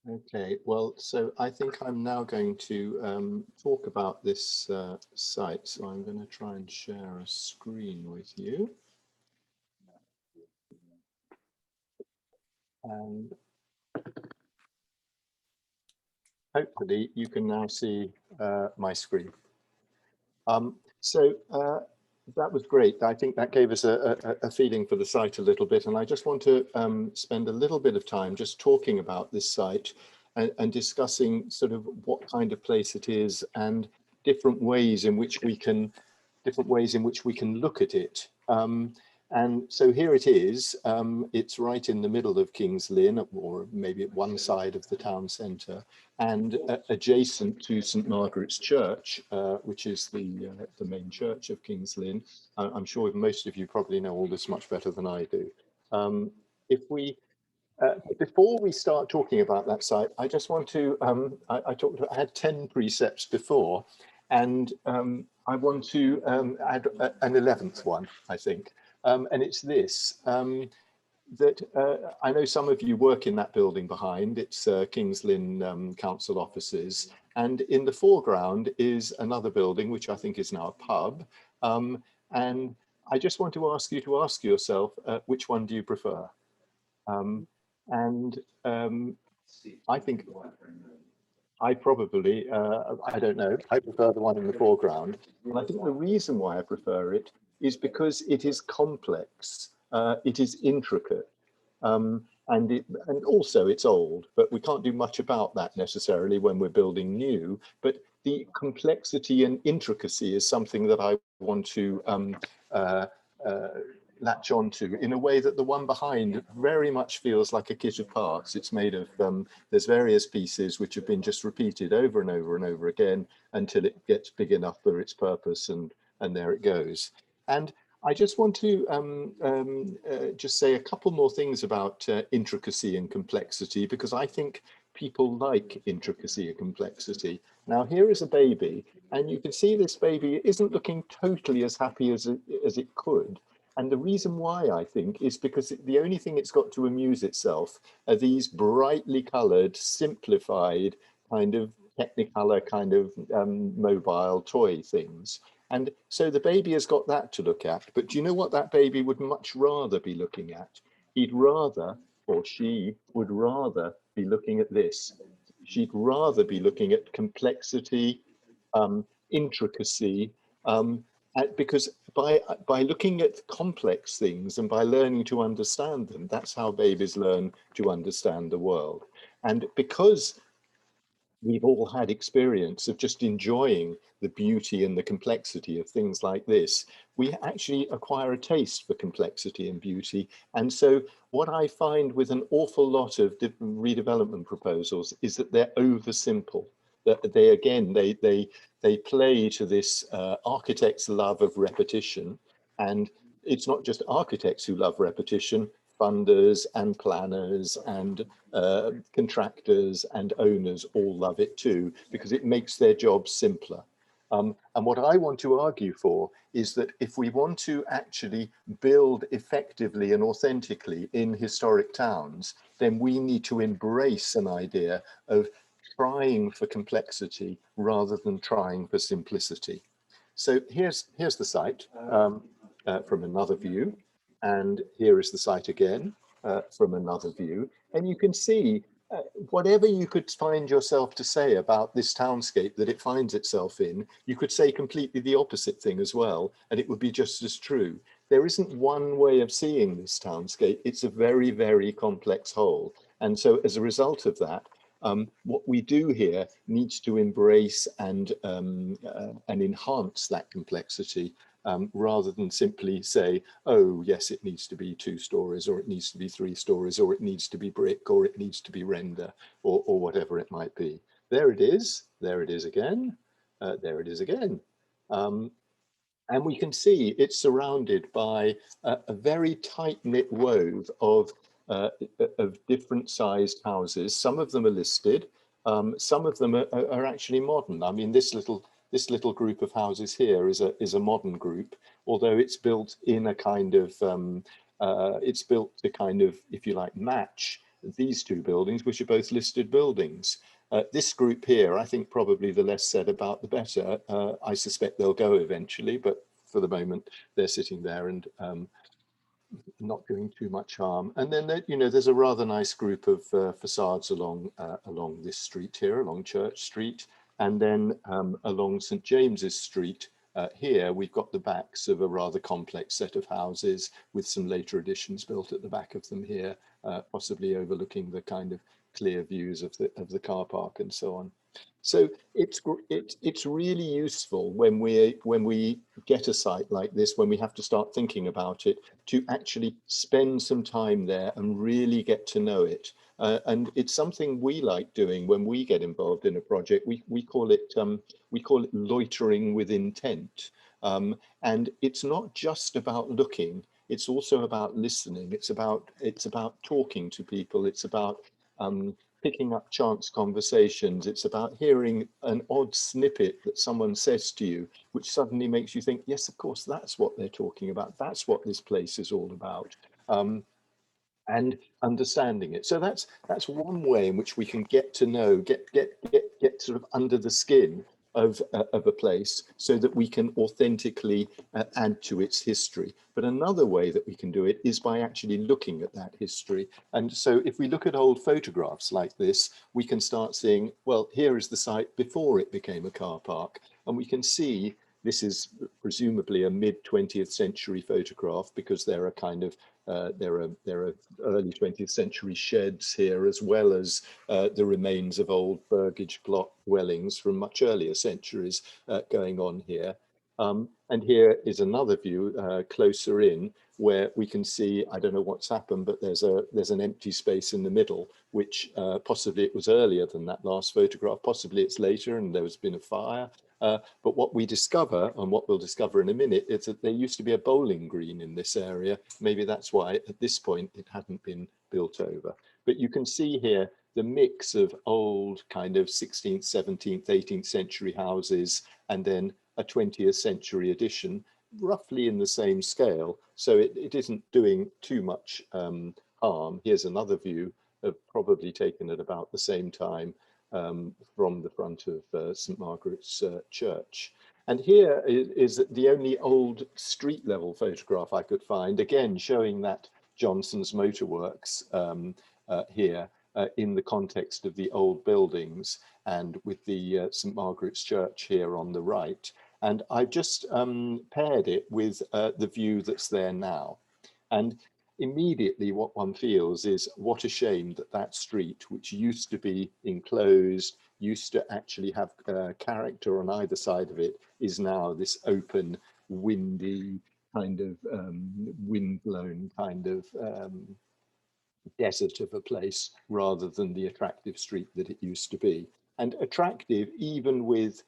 Okay, well, so I think I'm now going to talk about this site. So I'm going to try and share a screen with you. And hopefully you can now see my screen. That was great. I think that gave us a feeling for the site a little bit. And I just want to spend a little bit of time just talking about this site and discussing sort of what kind of place it is and different ways in which we can look at it. And so here it is. It's right in the middle of Kings Lynn, or maybe at one side of the town centre, and adjacent to St Margaret's Church, which is the main church of Kings Lynn. I'm sure most of you probably know all this much better than I do. If we before we start talking about that site, I just want to, I had 10 precepts before, and I want to add an 11th one, I think. And it's this, that I know some of you work in that building behind. It's Kings Lynn Council offices. And in the foreground is another building, which I think is now a pub. And I just want to ask you to ask yourself, which one do you prefer? I think I probably, I don't know, I prefer the one in the foreground. And I think the reason why I prefer it is because it is complex, it is intricate, and also it's old, but we can't do much about that necessarily when we're building new. But the complexity and intricacy is something that I want to latch onto in a way that the one behind very much feels like a kit of parts. It's made of, there's various pieces which have been just repeated over and over and over again until it gets big enough for its purpose, and there it goes. And I just want to just say a couple more things about intricacy and complexity, because I think people like intricacy and complexity. Now, here is a baby, and you can see this baby isn't looking totally as happy as it could. And the reason why, I think, is because the only thing it's got to amuse itself are these brightly coloured, simplified, kind of Technicolor kind of mobile toy things. And so the baby has got that to look at. But do you know what that baby would much rather be looking at? He'd rather, or she would rather, be looking at this. She'd rather be looking at complexity, intricacy, because by looking at complex things and by learning to understand them, that's how babies learn to understand the world. And because we've all had experience of just enjoying the beauty and the complexity of things like this, we actually acquire a taste for complexity and beauty. And so what I find with an awful lot of redevelopment proposals is that they're over simple. That they play to this architect's love of repetition. And it's not just architects who love repetition, funders and planners and contractors and owners all love it too, because it makes their jobs simpler. And what I want to argue for is that if we want to actually build effectively and authentically in historic towns, then we need to embrace an idea of trying for complexity rather than trying for simplicity. So here's the site from another view. And here is the site again from another view. And you can see whatever you could find yourself to say about this townscape that it finds itself in, you could say completely the opposite thing as well, and it would be just as true. There isn't one way of seeing this townscape. It's a very, very complex whole. And so as a result of that, what we do here needs to embrace and enhance that complexity, rather than simply say, oh, yes, it needs to be 2 stories, or it needs to be 3 stories, or it needs to be brick, or it needs to be render, or whatever it might be. There it is. There it is again. There it is again. And we can see it's surrounded by a very tight-knit wove of different sized houses. Some of them are listed. Some of them are actually modern. I mean, this little group of houses here is a modern group, although it's built in a kind of it's built to kind of, if you like, match these two buildings, which are both listed buildings. This group here, I think probably the less said about the better. I suspect they'll go eventually, but for the moment they're sitting there and not doing too much harm. And then you know, there's a rather nice group of facades along along this street here, along Church Street, and then along St James's Street. Here we've got the backs of a rather complex set of houses with some later additions built at the back of them here, possibly overlooking the kind of clear views of the car park and so on. So it's really useful when we get a site like this, when we have to start thinking about it, to actually spend some time there and really get to know it. And it's something we like doing when we get involved in a project. We call it loitering with intent. And it's not just about looking, it's also about listening. It's about talking to people. It's about picking up chance conversations. It's about hearing an odd snippet that someone says to you, which suddenly makes you think, yes, of course, that's what they're talking about. That's what this place is all about. And understanding it. So that's one way in which we can get to know, get sort of under the skin of a place, so that we can authentically add to its history. But another way that we can do it is by actually looking at that history. And so if we look at old photographs like this, we can start seeing, well, here is the site before it became a car park. And we can see this is presumably a mid-20th century photograph, because there are kind of there are early 20th century sheds here, as well as the remains of old burgage block dwellings from much earlier centuries going on here. And here is another view closer in, where we can see, I don't know what's happened, but there's an empty space in the middle, which possibly it was earlier than that last photograph, possibly it's later and there's been a fire. But what we discover, and what we'll discover in a minute, is that there used to be a bowling green in this area. Maybe that's why at this point it hadn't been built over. But you can see here the mix of old kind of 16th, 17th, 18th century houses, and then a 20th century addition, roughly in the same scale. So it isn't doing too much harm. Here's another view of probably taken at about the same time, from the front of St Margaret's Church. And here is the only old street level photograph I could find, again showing that Johnson's Motorworks here in the context of the old buildings, and with the St Margaret's Church here on the right. And I've just paired it with the view that's there now. And immediately what one feels is, what a shame that that street, which used to be enclosed, used to actually have character on either side of it, is now this open, windy, kind of wind-blown kind of desert of a place, rather than the attractive street that it used to be. And attractive even with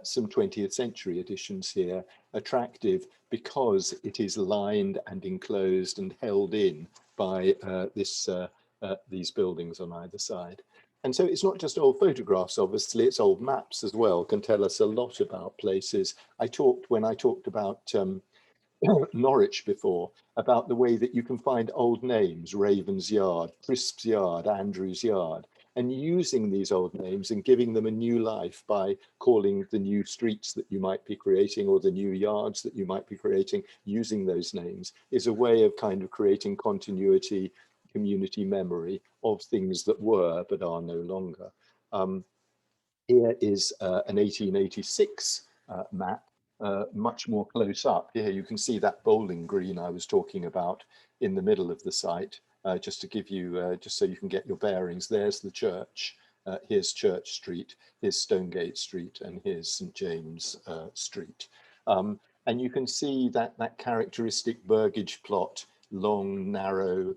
some 20th century additions here, attractive because it is lined and enclosed and held in by these buildings on either side. And so it's not just old photographs, obviously, it's old maps as well, can tell us a lot about places. When I talked about Norwich before, about the way that you can find old names, Raven's Yard, Crisp's Yard, Andrew's Yard, and using these old names and giving them a new life by calling the new streets that you might be creating, or the new yards that you might be creating, using those names, is a way of kind of creating continuity, community memory of things that were but are no longer. Here is an 1886 map, much more close up. Here you can see that bowling green I was talking about in the middle of the site, just to give you, just so you can get your bearings. There's the church, here's Church Street, here's Stonegate Street, and here's St James Street. And you can see that characteristic burgage plot, long, narrow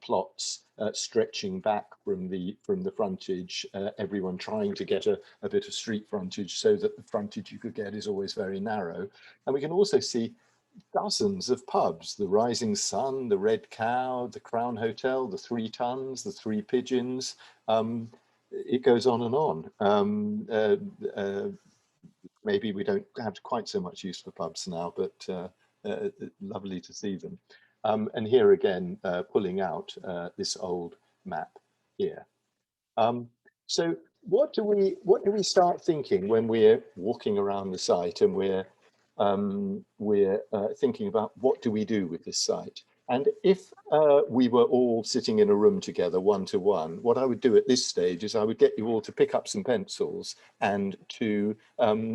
plots stretching back from the frontage, everyone trying to get a bit of street frontage, so that the frontage you could get is always very narrow. And we can also see dozens of pubs: the Rising Sun, the Red Cow, the Crown Hotel, the Three Tons, the Three Pigeons. It goes on and on. Maybe we don't have quite so much use for pubs now, but lovely to see them. And here again, pulling out this old map here. So what do we start thinking when we're walking around the site and we're thinking about what do we do with this site? And if we were all sitting in a room together, one-to-one, what I would do at this stage is I would get you all to pick up some pencils and to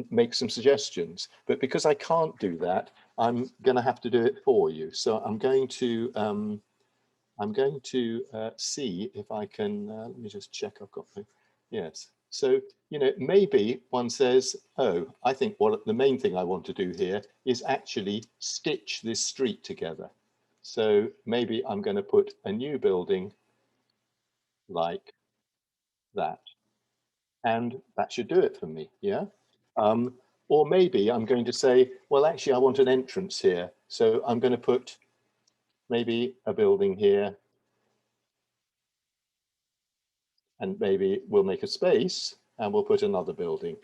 make some suggestions. But because I can't do that, I'm going to have to do it for you. So I'm going to see if I can. Let me just check. I've got the yes. So maybe one says, oh, I think what the main thing I want to do here is actually stitch this street together. So maybe I'm going to put a new building like that, and that should do it for me. Yeah. Or maybe I'm going to say, well, actually, I want an entrance here. So I'm going to put maybe a building here. And maybe we'll make a space and we'll put another building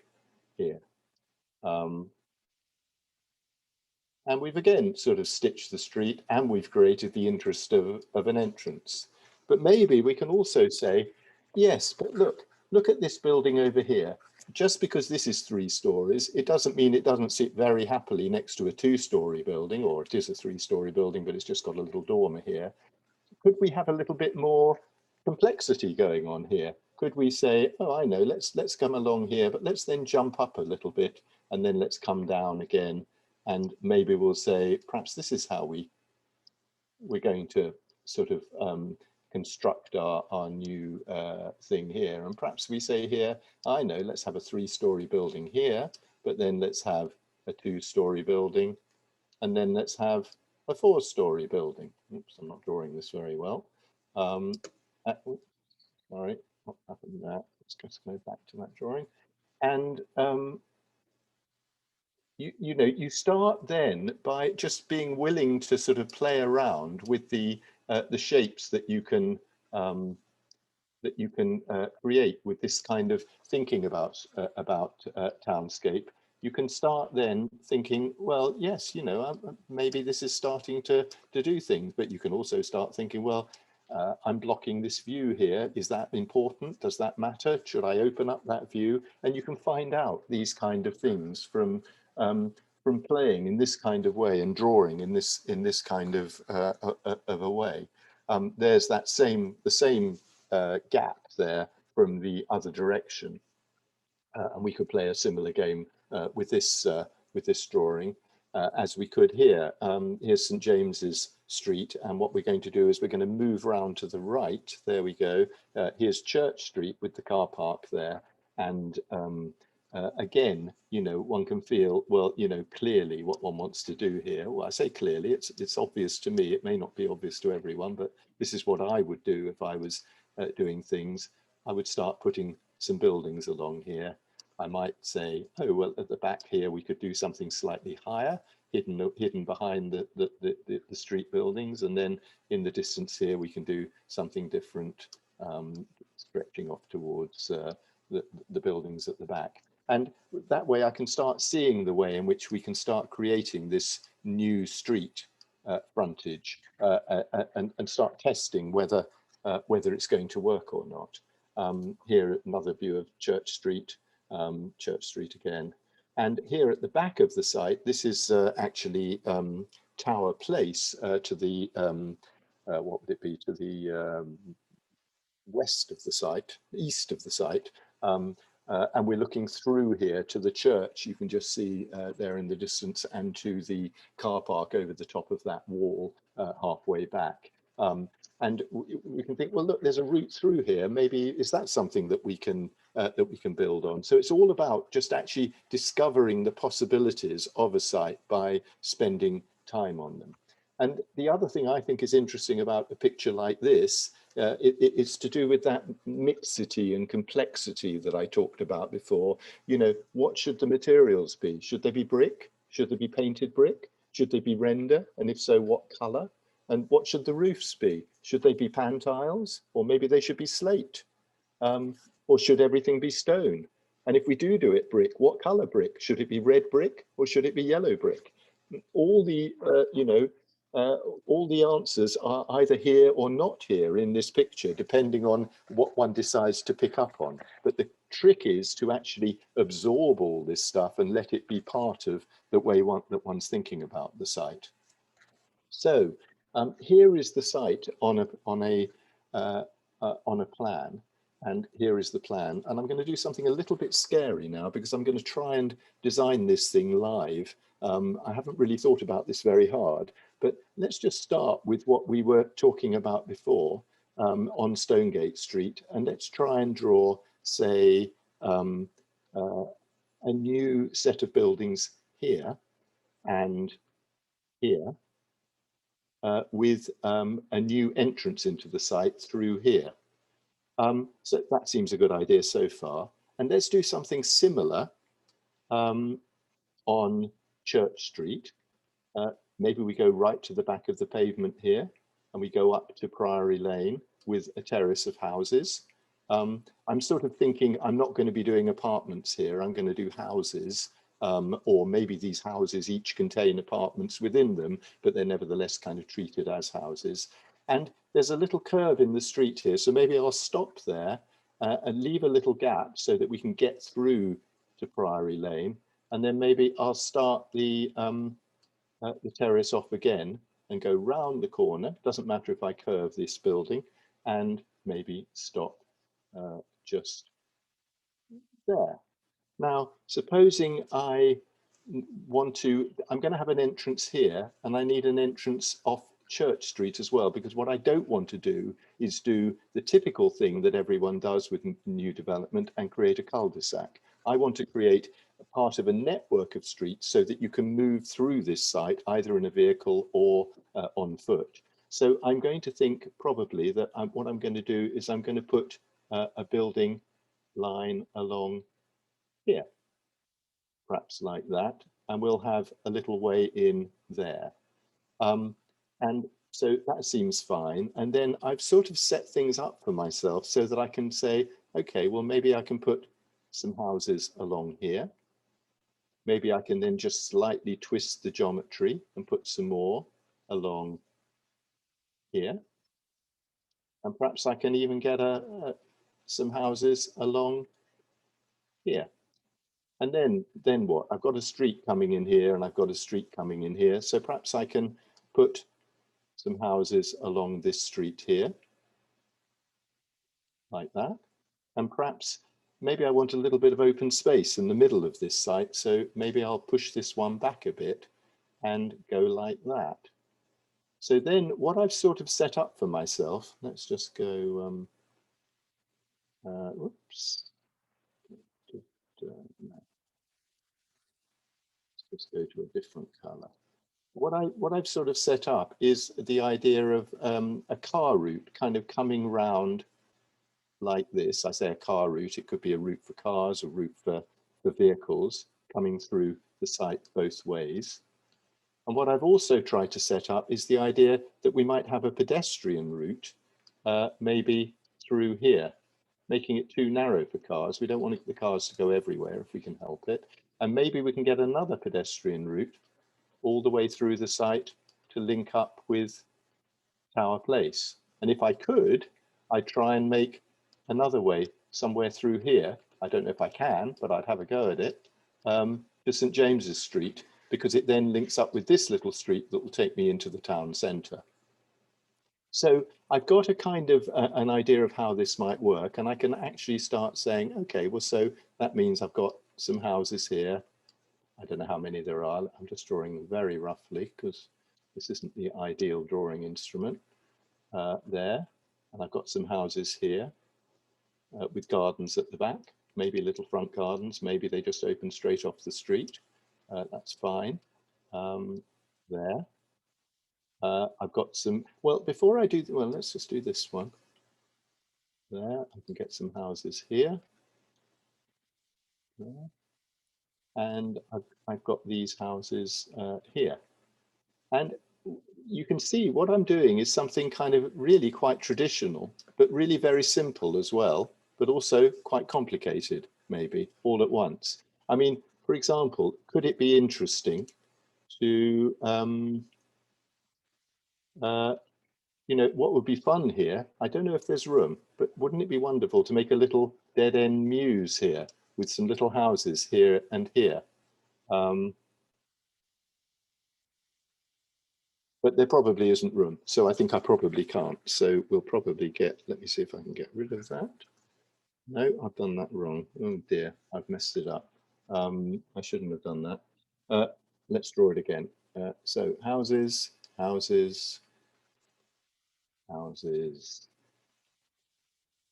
here. And we've again sort of stitched the street and we've created the interest of an entrance. But maybe we can also say, yes, but look at this building over here. Just because this is 3 stories, it doesn't mean it doesn't sit very happily next to a 2-story building, or it is a 3-story building, but it's just got a little dormer here. Could we have a little bit more complexity going on here? Could we say, oh, I know, let's come along here, but let's then jump up a little bit and then let's come down again. And maybe we'll say, perhaps this is how we're going to sort of construct our new thing here. And perhaps we say here, I know, let's have a 3-story building here, but then let's have a 2-story building, and then let's have a 4-story building. Oops, I'm not drawing this very well. Sorry, what happened there? Let's just go back to that drawing. And you start then by just being willing to sort of play around with the shapes that you can create with this kind of thinking about townscape. You can start then thinking, well, yes, maybe this is starting to do things, but you can also start thinking, well, I'm blocking this view here. Is that important? Does that matter? Should I open up that view? And you can find out these kind of things from playing in this kind of way and drawing in this kind of a way. There's the same gap there from the other direction, and we could play a similar game with this drawing as we could here. Here's St James's Street, and what we're going to do is we're going to move round to the right. There we go. Here's Church Street with the car park there, and again, one can feel, well, clearly what one wants to do here. Well, I say clearly, it's obvious to me. It may not be obvious to everyone, but this is what I would do if I was doing things. I would start putting some buildings along here. I might say, oh, well, at the back here, we could do something slightly higher, hidden behind the street buildings. And then in the distance here, we can do something different, stretching off towards the buildings at the back. And that way I can start seeing the way in which we can start creating this new street frontage and start testing whether it's going to work or not. Here, another view of Church Street again. And here at the back of the site, this is actually Tower Place to the, what would it be, to the west of the site, east of the site. And we're looking through here to the church. You can just see there in the distance, and to the car park over the top of that wall halfway back. And we can think, well, look, there's a route through here. Maybe is that something that we can build on? So it's all about just actually discovering the possibilities of a site by spending time on them. And the other thing I think is interesting about a picture like this, it's to do with that mixity and complexity that I talked about before. What should the materials be? Should they be brick? Should they be painted brick? Should they be render? And if so, what color? And what should the roofs be? Should they be pan tiles? Or maybe they should be slate? Or should everything be stone? And if we do it brick, what color brick? Should it be red brick or should it be yellow brick? All the, all the answers are either here or not here in this picture, depending on what one decides to pick up on. But the trick is to actually absorb all this stuff and let it be part of the way that one's thinking about the site. So here is the site on a plan, and here is the plan. And I'm going to do something a little bit scary now, because I'm going to try and design this thing live. I haven't really thought about this very hard, but let's just start with what we were talking about before on Stonegate Street, and let's try and draw, say, a new set of buildings here and here, with a new entrance into the site through here. So that seems a good idea so far. And let's do something similar on Church Street. Maybe we go right to the back of the pavement here, and we go up to Priory Lane with a terrace of houses. I'm sort of thinking I'm not going to be doing apartments here. I'm going to do houses, or maybe these houses each contain apartments within them, but they're nevertheless kind of treated as houses. And there's a little curve in the street here, so maybe I'll stop there and leave a little gap so that we can get through to Priory Lane, and then maybe I'll start the terrace off again and go round the corner. Doesn't matter if I curve this building, and maybe stop just there. Now, supposing I'm going to have an entrance here, and I need an entrance off Church Street as well, because what I don't want to do is do the typical thing that everyone does with new development and create a cul-de-sac. I want to create a part of a network of streets so that you can move through this site either in a vehicle or on foot. So I'm going to think probably that what I'm going to do is I'm going to put a building line along here, perhaps like that, and we'll have a little way in there. And so that seems fine. And then I've sort of set things up for myself so that I can say, okay, well, maybe I can put some houses along here. Maybe I can then just slightly twist the geometry and put some more along here. And perhaps I can even get some houses along here. And then what? I've got a street coming in here, and I've got a street coming in here. So perhaps I can put some houses along this street here, like that. And perhaps maybe I want a little bit of open space in the middle of this site. So maybe I'll push this one back a bit and go like that. So then what I've sort of set up for myself, let's just go, oops. No. Let's go to a different color. What I've sort of set up is the idea of a car route kind of coming round like this. I say a car route, it could be a route for cars, a route for vehicles coming through the site both ways. And what I've also tried to set up is the idea that we might have a pedestrian route, maybe through here, making it too narrow for cars. We don't want the cars to go everywhere if we can help it. And maybe we can get another pedestrian route all the way through the site to link up with Tower Place. And if I could, I'd try and make another way somewhere through here. I don't know if I can, but I'd have a go at it, to St. James's Street, because it then links up with this little street that will take me into the town centre. So I've got a kind of an idea of how this might work, and I can actually start saying, okay, well, so that means I've got some houses here. I don't know how many there are. I'm just drawing them very roughly because this isn't the ideal drawing instrument. There, and I've got some houses here with gardens at the back, maybe little front gardens, maybe they just open straight off the street. That's fine. There. I've got some, well, before I do, well, let's just do this one. There, I can get some houses here. There. And I've got these houses here. And you can see what I'm doing is something kind of really quite traditional, but really very simple as well, but also quite complicated, maybe all at once. I mean, for example, could it be interesting to You know, what would be fun here, I don't know if there's room, but wouldn't it be wonderful to make a little dead end mews here with some little houses here and here? But there probably isn't room. So I think I probably can't. So we'll probably get, let me see if I can get rid of that. No, I've done that wrong. Oh dear, I've messed it up. I shouldn't have done that. Let's draw it again. So houses, houses, houses,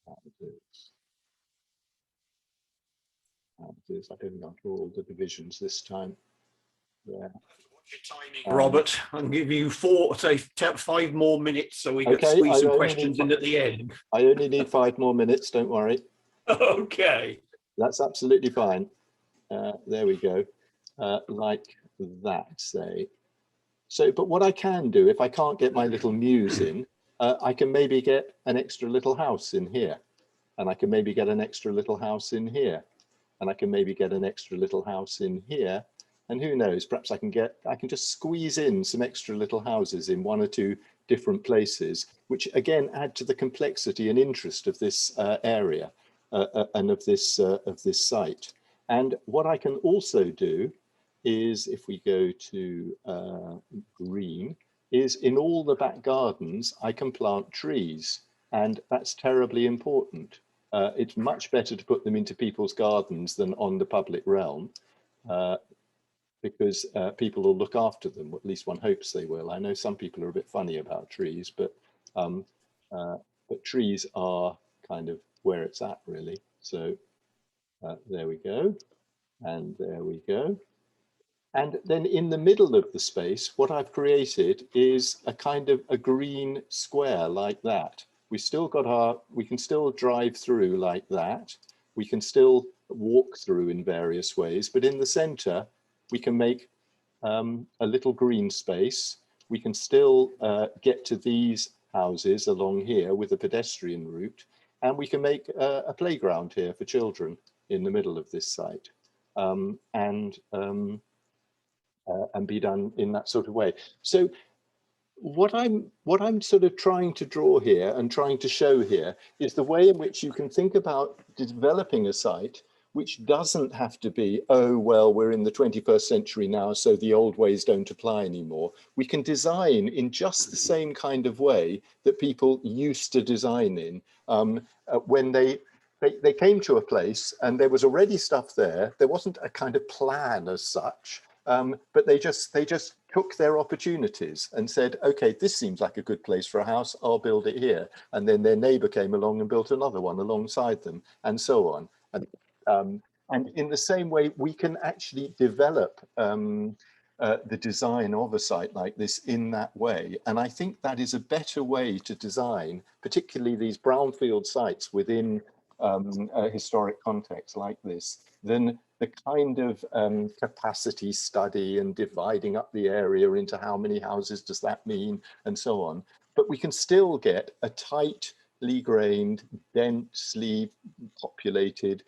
houses, houses. I don't think I'll draw all the divisions this time. There. Robert, I'll give you 5 more minutes so we can Okay, squeeze some questions in at the end. I only need 5 more minutes, don't worry. Okay. That's absolutely fine. There we go. Like that, say. So, but what I can do, if I can't get my little mews in, I can maybe get an extra little house in here. And I can maybe get an extra little house in here. And I can maybe get an extra little house in here. And who knows, perhaps I can just squeeze in some extra little houses in 1 or 2 different places, which again add to the complexity and interest of this area and of this site. And what I can also do is, if we go to green, is in all the back gardens, I can plant trees, and that's terribly important. It's much better to put them into people's gardens than on the public realm. Because people will look after them, at least one hopes they will. I know some people are a bit funny about trees, but trees are kind of where it's at, really. So there we go, and there we go. And then in the middle of the space, what I've created is a kind of a green square like that. We can still drive through like that. We can still walk through in various ways, but in the center, we can make a little green space. We can still get to these houses along here with a pedestrian route, and we can make a playground here for children in the middle of this site, and be done in that sort of way. So what I'm sort of trying to draw here and trying to show here is the way in which you can think about developing a site which doesn't have to be, oh, well, we're in the 21st century now, so the old ways don't apply anymore. We can design in just the same kind of way that people used to design in when they came to a place and there was already stuff there. There wasn't a kind of plan as such, but they just took their opportunities and said, okay, this seems like a good place for a house, I'll build it here. And then their neighbor came along and built another one alongside them, and so on. And in the same way, we can actually develop the design of a site like this in that way. And I think that is a better way to design, particularly these brownfield sites within a historic context like this, than the kind of capacity study and dividing up the area into how many houses does that mean, and so on. But we can still get a tightly grained, densely populated,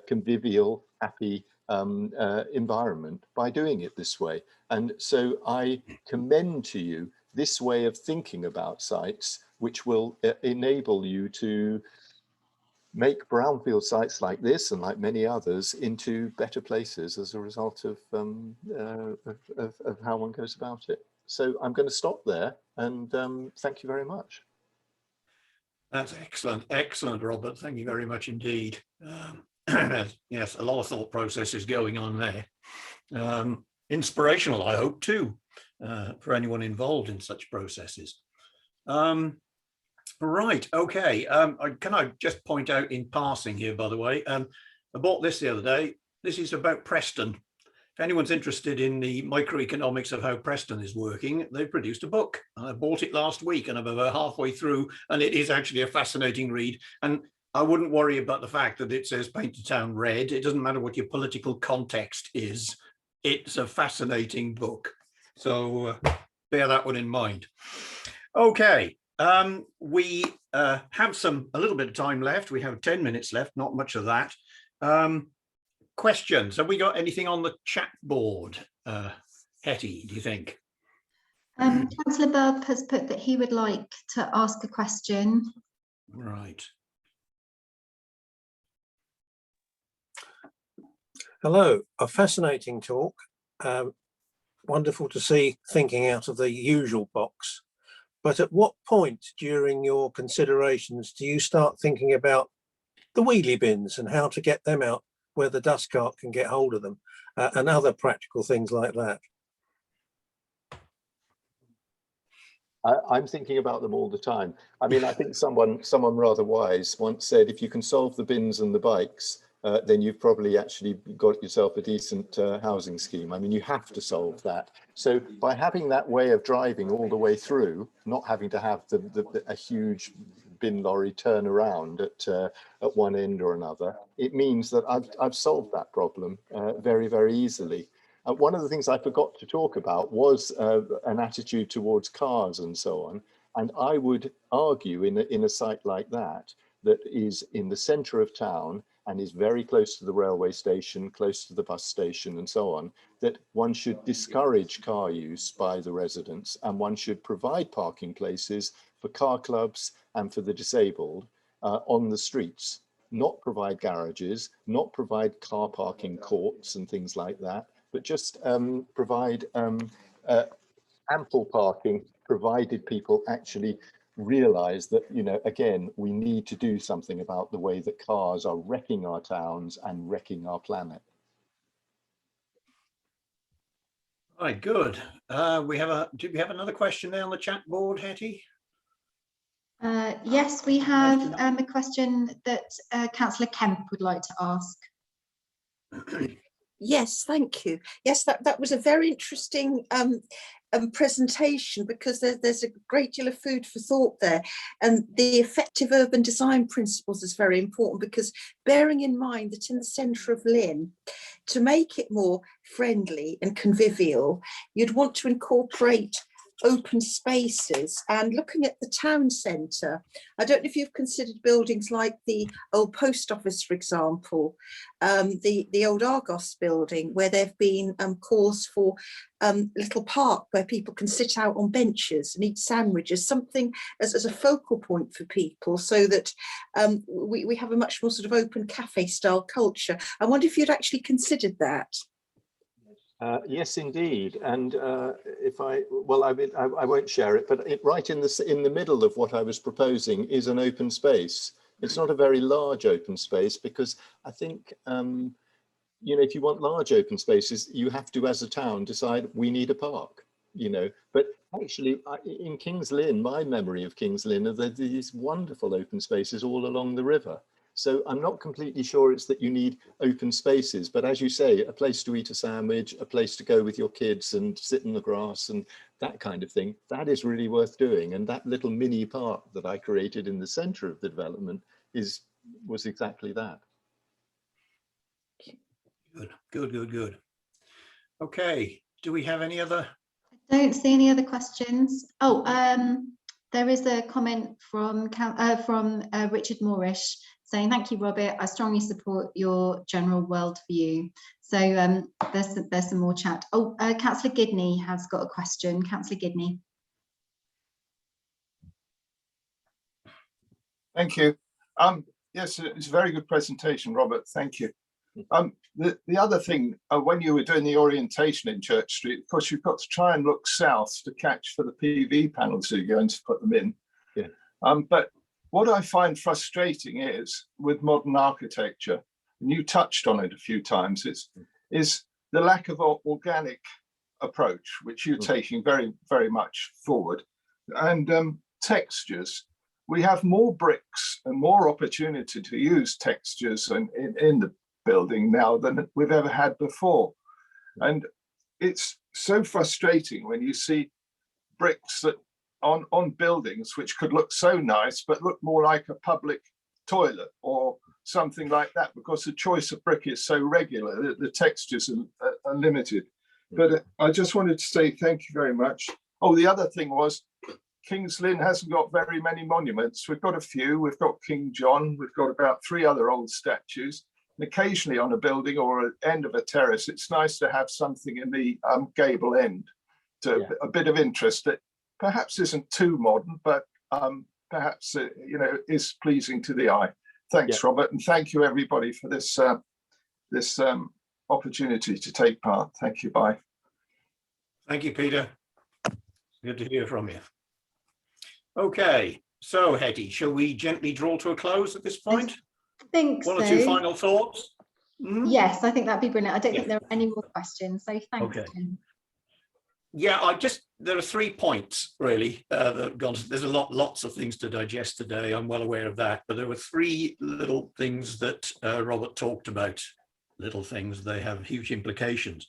convivial, happy environment by doing it this way. And so I commend to you this way of thinking about sites, which will enable you to make brownfield sites like this and like many others into better places as a result of how one goes about it. So I'm going to stop there, and thank you very much. That's excellent, excellent, Robert. Thank you very much indeed. Yes, a lot of thought processes going on there. Inspirational, I hope, too, for anyone involved in such processes. Right, okay. Can I just point out in passing here, by the way, I bought this the other day. This is about Preston. If anyone's interested in the microeconomics of how Preston is working, they've produced a book. I bought it last week and I'm about halfway through, and it is actually a fascinating read. And I wouldn't worry about the fact that it says paint the town red. It doesn't matter what your political context is. It's a fascinating book. So bear that one in mind. Okay, we have a little bit of time left. We have 10 minutes left, not much of that. Questions? Have we got anything on the chat board? Hetty, do you think? Councillor Burp has put that he would like to ask a question. Right. Hello, a fascinating talk. Wonderful to see thinking out of the usual box. But at what point during your considerations do you start thinking about the wheelie bins and how to get them out where the dust cart can get hold of them, and other practical things like that? I'm thinking about them all the time. I mean, I think someone rather wise once said, if you can solve the bins and the bikes, then you've probably actually got yourself a decent housing scheme. I mean, you have to solve that. So by having that way of driving all the way through, not having to have a huge bin lorry turn around at one end or another, it means that I've solved that problem very, very easily. One of the things I forgot to talk about was an attitude towards cars and so on. And I would argue in a site like that, that is in the centre of town and is very close to the railway station, close to the bus station and so on, that one should discourage car use by the residents, and one should provide parking places for car clubs and for the disabled on the streets, not provide garages, not provide car parking courts and things like that, but just provide ample parking, provided people actually realize that, you know, again, we need to do something about the way that cars are wrecking our towns and wrecking our planet. Right, good. Did we have another question there on the chat board, Hetty? Yes, we have a question that Councillor Kemp would like to ask. Yes, thank you. Yes, that was a very interesting presentation, because there's a great deal of food for thought there, and the effective urban design principles is very important, because bearing in mind that in the centre of Lynn, to make it more friendly and convivial, you'd want to incorporate open spaces. And looking at the town centre, I don't know if you've considered buildings like the old post office, for example, the old Argos building, where there have been calls for a little park where people can sit out on benches and eat sandwiches, something as a focal point for people, so that we have a much more sort of open cafe style culture. I wonder if you'd actually considered that. Yes, indeed. And I won't share it, but right in the middle of what I was proposing is an open space. It's not a very large open space, because I think, you know, if you want large open spaces, you have to, as a town, decide we need a park, you know. But actually, in Kings Lynn, my memory of Kings Lynn are these wonderful open spaces all along the river. So I'm not completely sure it's that you need open spaces, but as you say, a place to eat a sandwich, a place to go with your kids and sit in the grass and that kind of thing, that is really worth doing. And that little mini park that I created in the centre of the development was exactly that. Good. Okay, do we have any other? I don't see any other questions. Oh, there is a comment from Richard Moorish saying, thank you, Robert. I strongly support your general worldview. So there's some more chat. Oh, Councillor Gidney has got a question. Councillor Gidney. Thank you. Yes, it's a very good presentation, Robert. Thank you. The other thing, when you were doing the orientation in Church Street, of course, you've got to try and look south to catch for the PV panels you're going to put them in. Yeah. But what I find frustrating is, with modern architecture, and you touched on it a few times, is the lack of organic approach, which you're taking very, very much forward, and textures. We have more bricks and more opportunity to use textures in the building now than we've ever had before. And it's so frustrating when you see bricks that on buildings which could look so nice but look more like a public toilet or something like that, because the choice of brick is so regular that the textures are limited. But I just wanted to say thank you very much. Oh, the other thing was, Kings Lynn hasn't got very many monuments. We've got a few. We've got King John. We've got about 3 other old statues. And occasionally on a building or an end of a terrace, it's nice to have something in the gable end. to a bit of interest that perhaps isn't too modern, but perhaps is pleasing to the eye. Thanks, Robert, and thank you everybody for this opportunity to take part. Thank you. Bye. Thank you, Peter. Good to hear from you. Okay, so Hetty, shall we gently draw to a close at this point? I think One so. or two final thoughts? Yes, I think that'd be brilliant. I don't think there are any more questions, so thanks, Okay. Tim. Yeah, there are 3 points really that have gone. There's lots of things to digest today. I'm well aware of that, but there were 3 little things that Robert talked about. Little things, they have huge implications.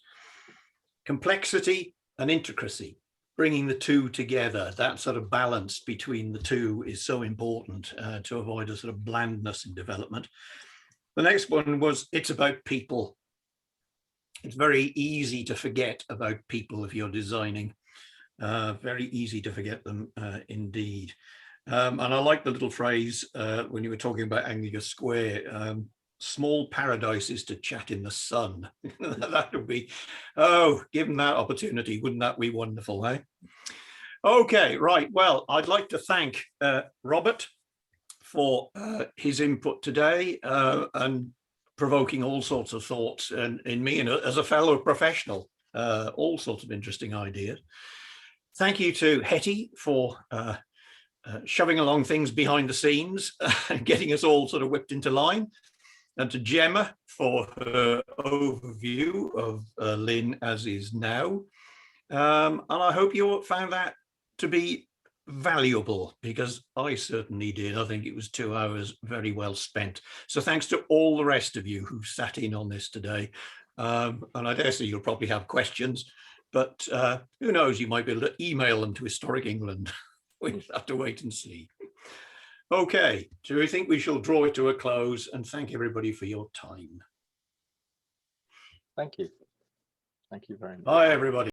Complexity and intricacy, bringing the two together, that sort of balance between the two is so important to avoid a sort of blandness in development. The next one was, it's about people. It's very easy to forget about people if you're designing. Very easy to forget them indeed. And I like the little phrase when you were talking about Anglia Square, small paradises to chat in the sun. That would be, given that opportunity, wouldn't that be wonderful, eh? Okay, right. Well, I'd like to thank Robert for his input today and provoking all sorts of thoughts in me and as a fellow professional, all sorts of interesting ideas. Thank you to Hetty for shoving along things behind the scenes and getting us all sort of whipped into line, and to Gemma for her overview of Lynn as is now. And I hope you found that to be valuable, because I certainly did. I think it was 2 hours very well spent. So thanks to all the rest of you who sat in on this today. And I dare say you'll probably have questions, but who knows, you might be able to email them to Historic England. We'll have to wait and see. Okay, so I think we shall draw it to a close and thank everybody for your time. Thank you. Thank you very much. Bye, everybody.